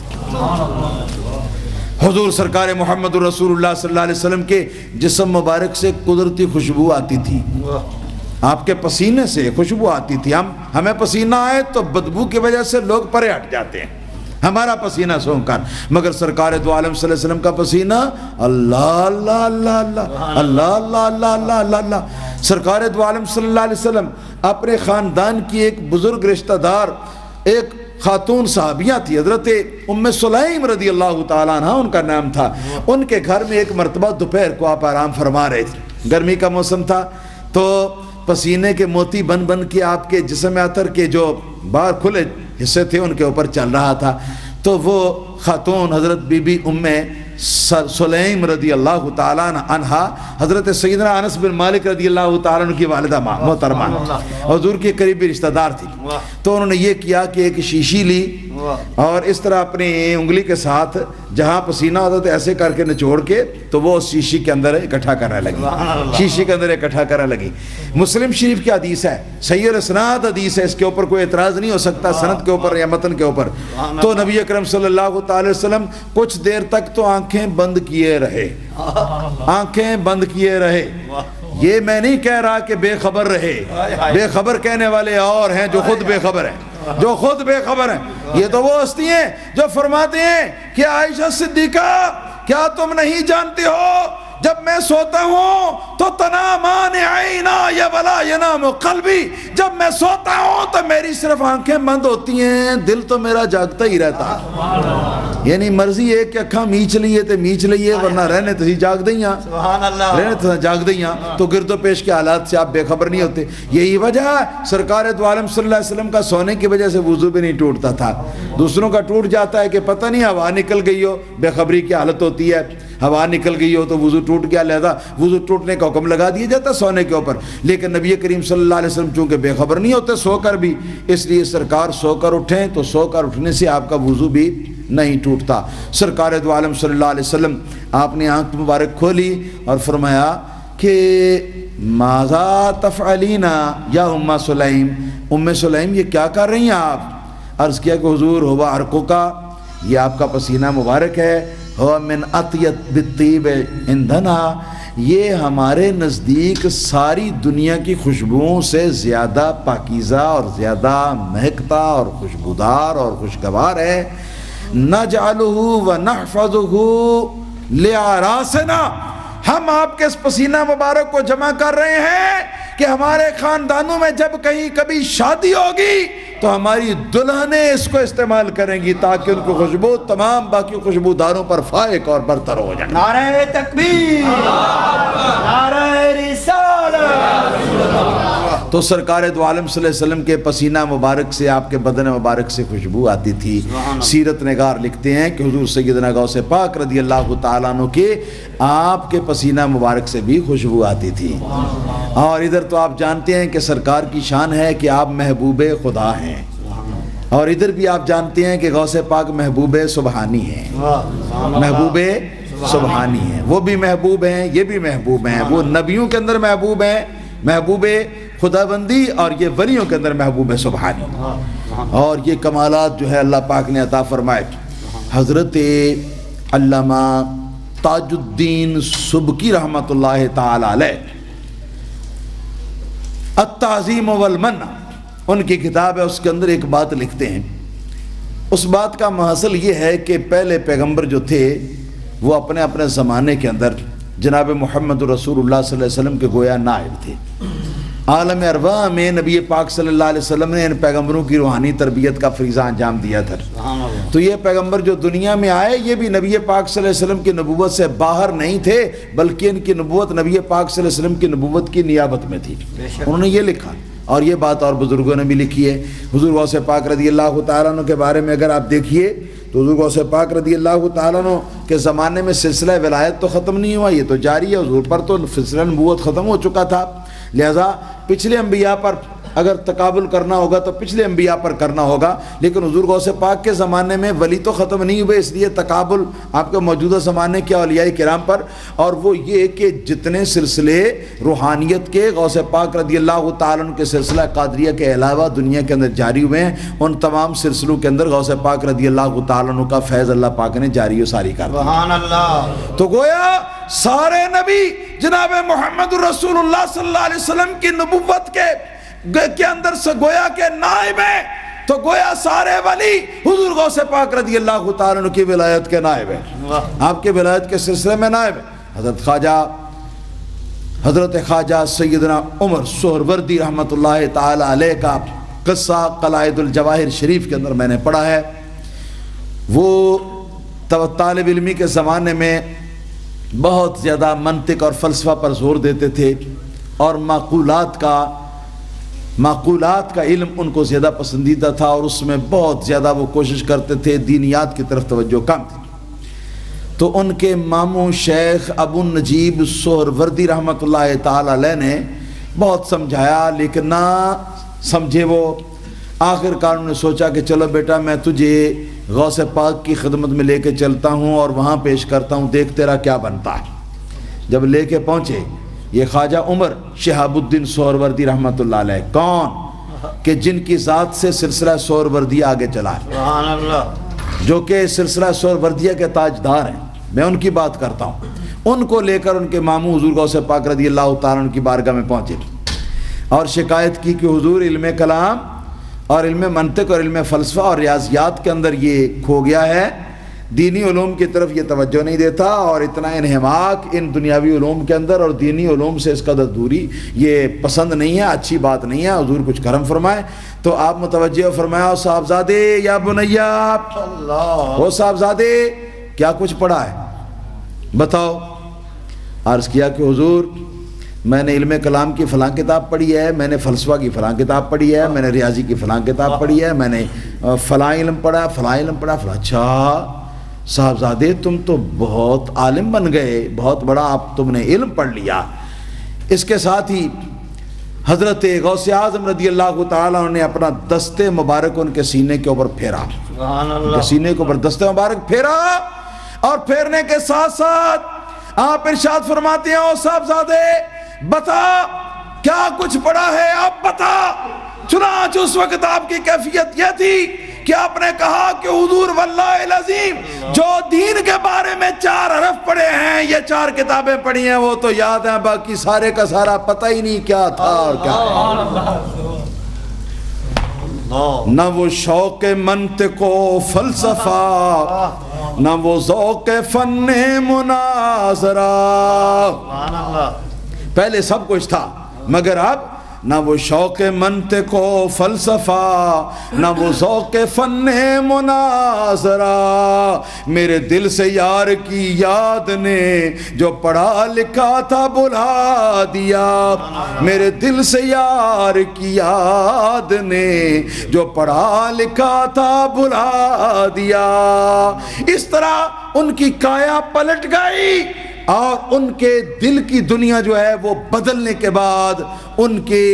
حضور سرکار محمد رسول اللہ صلی اللہ علیہ وسلم کے جسم مبارک سے قدرتی خوشبو آتی تھی، آپ کے پسینے سے خوشبو آتی تھی۔ ہمیں پسینہ آئے تو بدبو کی وجہ سے لوگ پرے ہٹ جاتے ہیں، ہمارا پسینہ سونکھ کر، مگر سرکار دو عالم صلی اللہ علیہ وسلم کا پسینہ اللہ اللہ اللہ اللہ اللہ اللہ اللہ اللہ اللہ اللہ۔ سرکار دو عالم صلی اللہ علیہ وسلم اپنے خاندان کی ایک بزرگ رشتہ دار، ایک خاتون صحابیہ تھی، حضرت ام سلیم رضی اللہ تعالیٰ عنہ ان کا نام تھا. ان کے گھر میں ایک مرتبہ دوپہر کو آپ آرام فرما رہے تھے، گرمی کا موسم تھا، تو پسینے کے موتی بن بن کے آپ کے جسم عطر کے جو باہر کھلے حصے تھے ان کے اوپر چل رہا تھا. تو وہ خاتون حضرت بی بی ام سلیم رضی اللہ تعالیٰ عنہا حضرت سیدنا انس بن مالک رضی اللہ تعالیٰ عنہ کی والدہ محترمہ حضور کی قریبی رشتہ دار تھی. تو انہوں نے یہ کیا کہ ایک شیشی لی اور اس طرح اپنی انگلی کے ساتھ جہاں پسینہ ہوتا تھا ایسے کر کے نچوڑ کے تو وہ اس شیشی کے اندر اکٹھا کرنے لگی، شیشی کے اندر اکٹھا کرنے لگی. مسلم شریف کی حدیث ہے، صحیح الاسناد حدیث ہے، اس کے اوپر کوئی اعتراض نہیں ہو سکتا سند کے اوپر یا متن کے اوپر. تو نبی اکرم صلی اللہ تعالی وسلم کچھ دیر تک تو آنکھیں بند کیے رہے، آنکھیں بند کیے رہے. یہ میں نہیں کہہ رہا کہ بے خبر رہے، بے خبر کہنے والے اور ہیں جو خود بے خبر ہیں، جو خود بے خبر ہیں. یہ تو وہ ہستی ہیں جو فرماتے ہیں کہ عائشہ صدیقہ کیا تم نہیں جانتی ہو جب میں سوتا ہوں تو تنامان عینا یا ولا ینام قلبی، جب میں سوتا ہوں تو میری صرف آنکھیں بند ہوتی ہیں، دل تو میرا جاگتا ہی رہتا ہے. یعنی مرضی ہے کہ اکھاں میچ لیے تے میچ لیے، ورنہ رہنے تو جاگ دئیاں، رہنے تو جاگ دئیاں. تو گرد و پیش کے حالات سے آپ بے خبر نہیں ہوتے. یہی وجہ ہے سرکار دو عالم صلی اللہ علیہ وسلم کا سونے کی وجہ سے وضو بھی نہیں ٹوٹتا تھا. دوسروں کا ٹوٹ جاتا ہے کہ پتہ نہیں ہوا نکل گئی ہو، بے خبری کی حالت ہوتی ہے، ہوا نکل گئی ہو تو وضو ٹوٹ گیا، لہذا وضو ٹوٹنے کا حکم لگا دیا جاتا سونے کے اوپر. لیکن نبی کریم صلی اللہ علیہ وسلم چونکہ بے خبر نہیں ہوتے سو کر بھی، اس لیے سرکار سو کر اٹھیں تو سو کر اٹھنے سے آپ کا وضو بھی نہیں ٹوٹتا. سرکار دو عالم صلی اللہ علیہ وسلم آپ نے آنکھ مبارک کھولی اور فرمایا کہ ماذا تفعلین یا ام سلیم، ام سلیم یہ کیا کر رہی ہیں آپ؟ عرض کیا کہ حضور ہوا عرقوں کا، یہ آپ کا پسینہ مبارک ہے، ہوا من اطیب بالطیب عندنا، یہ ہمارے نزدیک ساری دنیا کی خوشبوؤں سے زیادہ پاکیزہ اور زیادہ مہکتا اور خوشبودار اور خوشگوار ہے. نجعلہ ونحفظہ لعراسنا، ہم آپ کے اس پسینہ مبارک کو جمع کر رہے ہیں کہ ہمارے خاندانوں میں جب کہیں کبھی شادی ہوگی تو ہماری دلہنیں اس کو استعمال کریں گی تاکہ ان کی خوشبو تمام باقی خوشبوداروں پر فائق اور برتر ہو جائے. نعرہ تکبیر، نعرہ رسالت. تو سرکار دو عالم صلی اللہ علیہ وسلم کے پسینہ مبارک سے آپ کے بدن مبارک سے خوشبو آتی تھی. سیرت نگار لکھتے ہیں کہ حضور سیدنا غوث پاک رضی اللہ تعالیٰ عنہ کے آپ کے پسینہ مبارک سے بھی خوشبو آتی تھی. اور ادھر تو آپ جانتے ہیں کہ سرکار کی شان ہے کہ آپ محبوب خدا ہیں، اور ادھر بھی آپ جانتے ہیں کہ غوث پاک محبوب سبحانی ہیں، محبوب سبحانی ہیں. وہ بھی محبوب ہیں، یہ بھی محبوب ہیں. وہ نبیوں کے اندر محبوب ہیں، محبوب خدا بندی، اور یہ ولیوں کے اندر محبوب سبحانی. اور یہ کمالات جو ہے اللہ پاک نے عطا فرمائے. حضرت علامہ تاج الدین سبکی رحمۃ اللہ تعالی علیہ التعظیم والمنع ان کی کتاب ہے، اس کے اندر ایک بات لکھتے ہیں. اس بات کا محصل یہ ہے کہ پہلے پیغمبر جو تھے وہ اپنے اپنے زمانے کے اندر جناب محمد رسول اللہ صلی اللہ علیہ وسلم کے گویا نائب تھے. عالم ارواح میں نبی پاک صلی اللہ علیہ وسلم نے ان پیغمبروں کی روحانی تربیت کا فریضہ انجام دیا تھا. تو یہ پیغمبر جو دنیا میں آئے یہ بھی نبی پاک صلی اللہ علیہ وسلم کی نبوت سے باہر نہیں تھے، بلکہ ان کی نبوت نبی پاک صلی اللہ علیہ وسلم کی نبوت کی نیابت میں تھی. انہوں نے یہ لکھا، اور یہ بات اور بزرگوں نے بھی لکھی ہے. حضور غوث پاک رضی اللہ تعالیٰ عنہ کے بارے میں اگر آپ دیکھیے تو حضور غوث پاک رضی اللہ تعالیٰ عنہ کے زمانے میں سلسلہ ولایت تو ختم نہیں ہوا، یہ تو جاری ہے. حضور پر تو سلسلہ نبوت ختم ہو چکا تھا، لہذا پچھلے انبیاء پر اگر تقابل کرنا ہوگا تو پچھلے انبیاء پر کرنا ہوگا. لیکن حضور غوث پاک کے زمانے میں ولی تو ختم نہیں ہوئے، اس لیے تقابل آپ کے موجودہ زمانے کے اولیاء کرام پر. اور وہ یہ کہ جتنے سلسلے روحانیت کے غوث پاک رضی اللہ تعالیٰ عنہ کے سلسلہ قادریہ کے علاوہ دنیا کے اندر جاری ہوئے ہیں، ان تمام سلسلوں کے اندر غوث پاک رضی اللہ تعالیٰ عنہ کا فیض اللہ پاک نے جاری و ساری کر دیا. سبحان اللہ. تو گویا سارے نبی جناب محمد رسول اللہ صلی اللہ علیہ وسلم کی نبوت کے اندر سے گویا کے نائب ہیں، تو گویا سارے ولی حضور غوث پاک رضی اللہ تعالیٰ عنہ کی ولایت کے نائب ہیں، آپ کے ولایت کے سلسلے میں نائب ہیں. حضرت خواجہ سیدنا عمر سہروردی رحمۃ اللہ تعالی علیہ کا قصہ قلائد الجواہر شریف کے اندر میں نے پڑھا ہے. وہ طالب علمی کے زمانے میں بہت زیادہ منطق اور فلسفہ پر زور دیتے تھے اور معقولات کا علم ان کو زیادہ پسندیدہ تھا اور اس میں بہت زیادہ وہ کوشش کرتے تھے، دینیات کی طرف توجہ کم تھی. تو ان کے ماموں شیخ ابو النجیب سہروردی رحمۃ اللہ تعالی علیہ نے بہت سمجھایا لیکن نہ سمجھے وہ. آخر کار انہوں نے سوچا کہ چلو بیٹا میں تجھے غوث پاک کی خدمت میں لے کے چلتا ہوں اور وہاں پیش کرتا ہوں، دیکھ تیرا کیا بنتا ہے. جب لے کے پہنچے یہ خواجہ عمر شہاب الدین سہروردی رحمۃ اللہ علیہ، کون کہ جن کی ذات سے سلسلہ سہروردی آگے چلا ہے، سبحان اللہ، جو کہ سلسلہ سہروردیہ کے تاجدار ہیں، میں ان کی بات کرتا ہوں. ان کو لے کر ان کے ماموں حضور غوث پاک رضی اللہ تعالیٰ عنہ کی بارگاہ میں پہنچے اور شکایت کی کہ حضور علم کلام اور علم منطق اور علم فلسفہ اور ریاضیات کے اندر یہ کھو گیا ہے، دینی علوم کی طرف یہ توجہ نہیں دیتا اور اتنا انہماک ان دنیاوی علوم کے اندر اور دینی علوم سے اس قدر دوری یہ پسند نہیں ہے، اچھی بات نہیں ہے. حضور کچھ کرم فرمائے. تو آپ متوجہ فرمایا صاحبزادے یا بنیا، وہ صاحبزادے کیا کچھ پڑھا ہے بتاؤ. عرض کیا کہ حضور میں نے علم کلام کی فلاں کتاب پڑھی ہے، میں نے فلسفہ کی فلاں کتاب پڑھی ہے، میں نے ریاضی کی فلاں کتاب پڑھی ہے، میں نے فلاں علم پڑھا فلاں علم پڑھا فلاں. اچھا صاحبزادے تم تو بہت عالم بن گئے، بہت بڑا آپ تم نے علم پڑھ لیا. اس کے ساتھ ہی حضرت غوث اعظم رضی اللہ تعالیٰ عنہ نے اپنا دست مبارک ان کے سینے کے اوپر پھیرا، سبحان ان کے اللہ، سینے کے اوپر دست مبارک پھیرا اور پھیرنے کے ساتھ ساتھ آپ ارشاد فرماتے ہیں او صاحبزادے بتا کیا کچھ پڑھا ہے، آپ بتا. چنانچہ اس وقت آپ کی کیفیت یہ تھی کہ آپ نے کہا کہ حضور واللہ العظیم جو دین کے بارے میں 4 حرف پڑھے ہیں، یہ 4 کتابیں پڑھی ہیں وہ تو یاد ہیں، باقی سارے کا سارا پتہ ہی نہیں کیا تھا اور کیا. نہ وہ شوق منطق و فلسفہ، نہ وہ ذوق فن مناظرہ. سبحان اللہ، پہلے سب کچھ تھا مگر اب نہ وہ شوق منطق و فلسفہ، نہ وہ ذوق فن مناظرہ. میرے دل سے یار کی یاد نے جو پڑھا لکھا تھا بھلا دیا. میرے دل سے یار کی یاد نے جو پڑھا لکھا تھا بھلا دیا. اس طرح ان کی کایا پلٹ گئی اور ان کے دل کی دنیا جو ہے وہ بدلنے کے بعد ان کے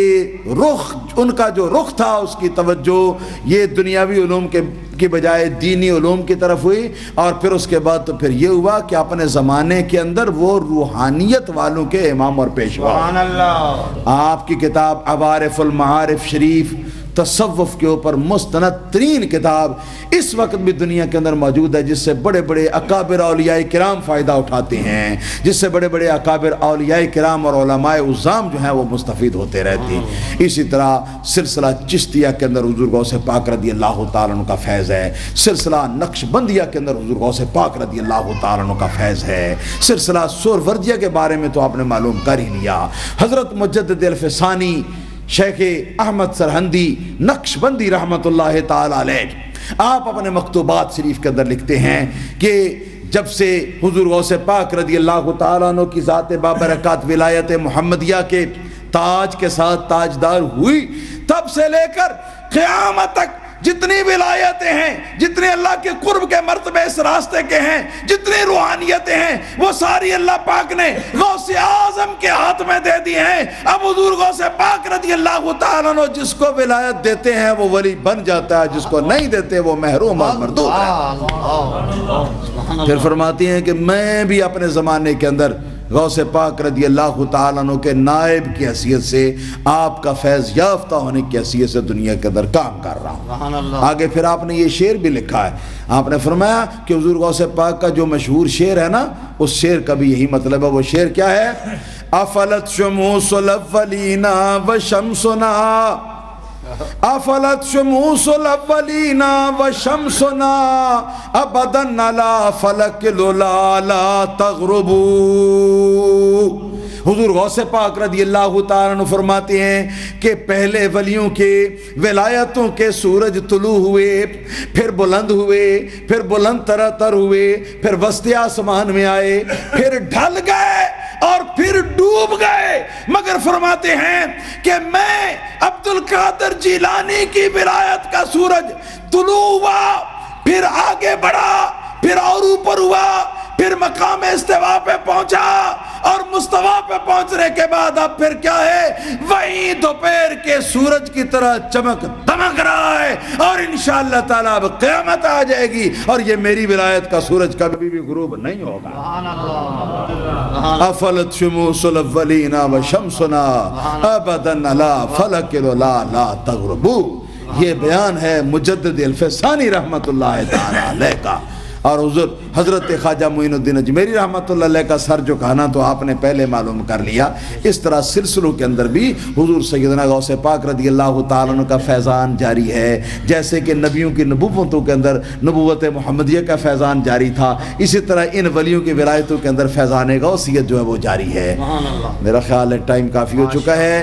رخ، ان کا جو رخ تھا اس کی توجہ یہ دنیاوی علوم کے بجائے دینی علوم کی طرف ہوئی. اور پھر اس کے بعد تو پھر یہ ہوا کہ اپنے زمانے کے اندر وہ روحانیت والوں کے امام اور پیشوا. سبحان اللہ، آپ کی کتاب عوارف المعارف شریف تصوف کے اوپر مستند ترین کتاب اس وقت بھی دنیا کے اندر موجود ہے، جس سے بڑے بڑے اکابر اولیاء کرام فائدہ اٹھاتے ہیں، جس سے بڑے بڑے اکابر اولیاء کرام اور علماء عظام جو ہیں وہ مستفید ہوتے رہتے ہیں. اسی طرح سلسلہ چشتیہ کے اندر حضور غوث پاک رضی اللہ تعالیٰ عنہ کا فیض ہے، سلسلہ نقش بندیہ کے اندر حضور غوث پاک رضی اللہ تعالیٰ عنہ کا فیض ہے، سلسلہ سہروردیہ کے بارے میں تو آپ نے معلوم کر ہی لیا. حضرت مجدد الفسانی شیخ احمد سرہندی نقش بندی رحمت اللہ تعالی علیہ آپ اپنے مکتوبات شریف کے اندر لکھتے ہیں کہ جب سے حضور غوث پاک رضی اللہ تعالیٰ عنہ کی ذات بابرکات ولایت محمدیہ کے تاج کے ساتھ تاجدار ہوئی، تب سے لے کر قیامت تک جتنی ولایتیں ہیں، جتنے اللہ کے قرب کے مرتبے اس راستے کے ہیں، جتنی روحانیتیں ہیں، وہ ساری اللہ پاک نے غوث اعظم کے ہاتھ میں دے دی ہیں. اب حضور غوث پاک رضی اللہ تعالیٰ عنہ جس کو ولایت دیتے ہیں وہ ولی بن جاتا ہے، جس کو نہیں دیتے وہ محروم اور مردود ہے. پھر فرماتی ہیں کہ میں بھی اپنے زمانے کے اندر غوث پاک رضی اللہ تعالیٰ عنہ کے نائب کی حیثیت سے آپ کا فیض یافتہ ہونے کی حیثیت سے دنیا کے اندر کام کر رہا ہوں. آگے پھر آپ نے یہ شعر بھی لکھا ہے، آپ نے فرمایا کہ حضور غوث پاک کا جو مشہور شعر ہے نا، اس شعر کا بھی یہی مطلب ہے. وہ شعر کیا ہے؟ افلت شموس الاولین وشمسنا، افلت شموس الاولین وشمسنا ابدا علی فلک لولا لا تغربو. حضور غوث پاک رضی اللہ تعالیٰ عنہ فرماتے ہیں کہ پہلے ولیوں کے ولایتوں کے سورج طلوع ہوئے، پھر بلند ہوئے، پھر بلند تر ہوئے، پھر وسط آسمان میں آئے، پھر ڈھل گئے اور پھر ڈوب گئے، مگر فرماتے ہیں کہ میں عبد القادر جیلانی کی ولایت کا سورج طلوع ہوا، پھر آگے بڑھا، پھر اور اوپر ہوا، پھر مقام استوا پہ پہنچا، اور مستوی پہ پہنچنے کے بعد اب پھر کیا ہے، وہی دوپہر کے سورج کی طرح چمک دمک رہا ہے، اور انشاءاللہ تعالیٰ اب قیامت آ جائے گی اور یہ میری ولایت کا سورج کبھی بھی غروب نہیں ہوگا۔ افلت شموس الاولین و شمسنا ابدا لا فلک لا تغربو، یہ بیان ہے مجدد الفسانی رحمت اللہ تعالی علیہ کا۔ اور حضرت خواجہ معین الدین اجمیری رحمت اللہ علیہ کا سر جھکانا تو آپ نے پہلے معلوم کر لیا۔ اس طرح سلسلوں کے اندر بھی حضور سیدنا غوث پاک رضی اللہ تعالیٰ عنہ کا فیضان جاری ہے، جیسے کہ نبیوں کی نبوتوں کے اندر نبوت محمدیہ کا فیضان جاری تھا، اسی طرح ان ولیوں کی ولایتوں کے اندر فیضان غوثیت جو ہے وہ جاری ہے۔ میرا خیال ہے ٹائم کافی ہو چکا ہے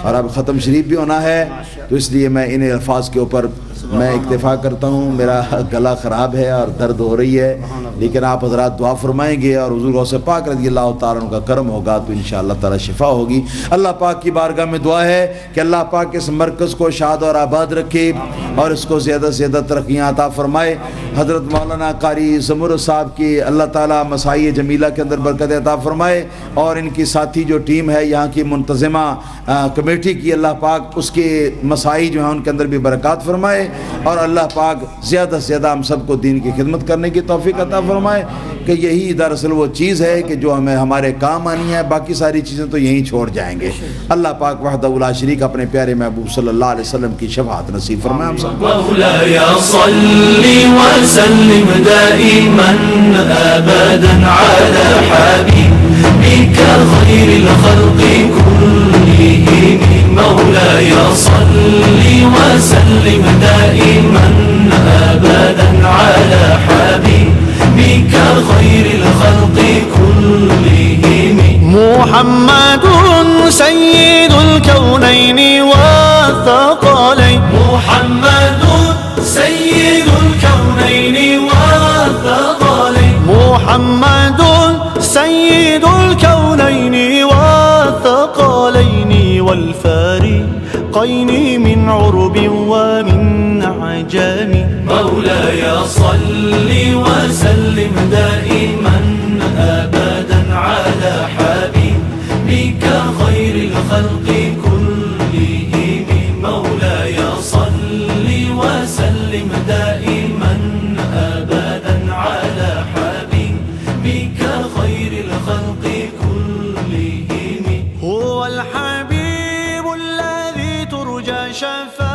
اور اب ختم شریف بھی ہونا ہے، تو اس لیے میں ان الفاظ کے اوپر میں اکتفا کرتا ہوں۔ میرا گلا خراب ہے اور درد ہو رہی ہے، لیکن آپ حضرات دعا فرمائیں گے اور حضور غوث پاک رضی اللہ تعالیٰ عنہ کا کرم ہوگا تو انشاءاللہ تعالیٰ شفا ہوگی۔ اللہ پاک کی بارگاہ میں دعا ہے کہ اللہ پاک اس مرکز کو شاد اور آباد رکھے اور اس کو زیادہ سے زیادہ ترقیاں عطا فرمائے۔ حضرت مولانا قاری زمر صاحب کی اللہ تعالیٰ مسائی جمیلہ کے اندر برکت عطا فرمائے، اور ان کی ساتھی جو ٹیم ہے یہاں کی منتظمہ کمیٹی کی، اللہ پاک اس کے مسائی جو ہیں ان کے اندر بھی برکات فرمائے، اور اللہ پاک زیادہ سے زیادہ ہم سب کو دین کی خدمت کرنے کی توفیق عطا فرمائے، کہ یہی دراصل وہ چیز ہے کہ جو ہمیں ہمارے کام آنی ہے، باقی ساری چیزیں تو یہیں چھوڑ جائیں گے۔ اللہ پاک وحدہ لا شریک اپنے پیارے محبوب صلی اللہ علیہ وسلم کی شفاعت نصیب فرمائے ہم سب کو۔ مولاي صل وسلم دائما ابدا على حبيبك خير الخلق كلهم، مولاي صل وسلم دائما ابدا على حبيبك خير الخلق كلهم، محمد سيد الكونين والثقلين، محمد سيد الكونين والثقلين، محمد سيد الكونين والثقلين والفارقين من عرب ومن عجم، مولاي صل وسلم دائما ابدا على حبيبك خير الخلق كلهم، مولاي صل وسلم دائما ابدا على حبيبك خير الخلق كلهم، هو الحبيب الذي ترجى شفاعته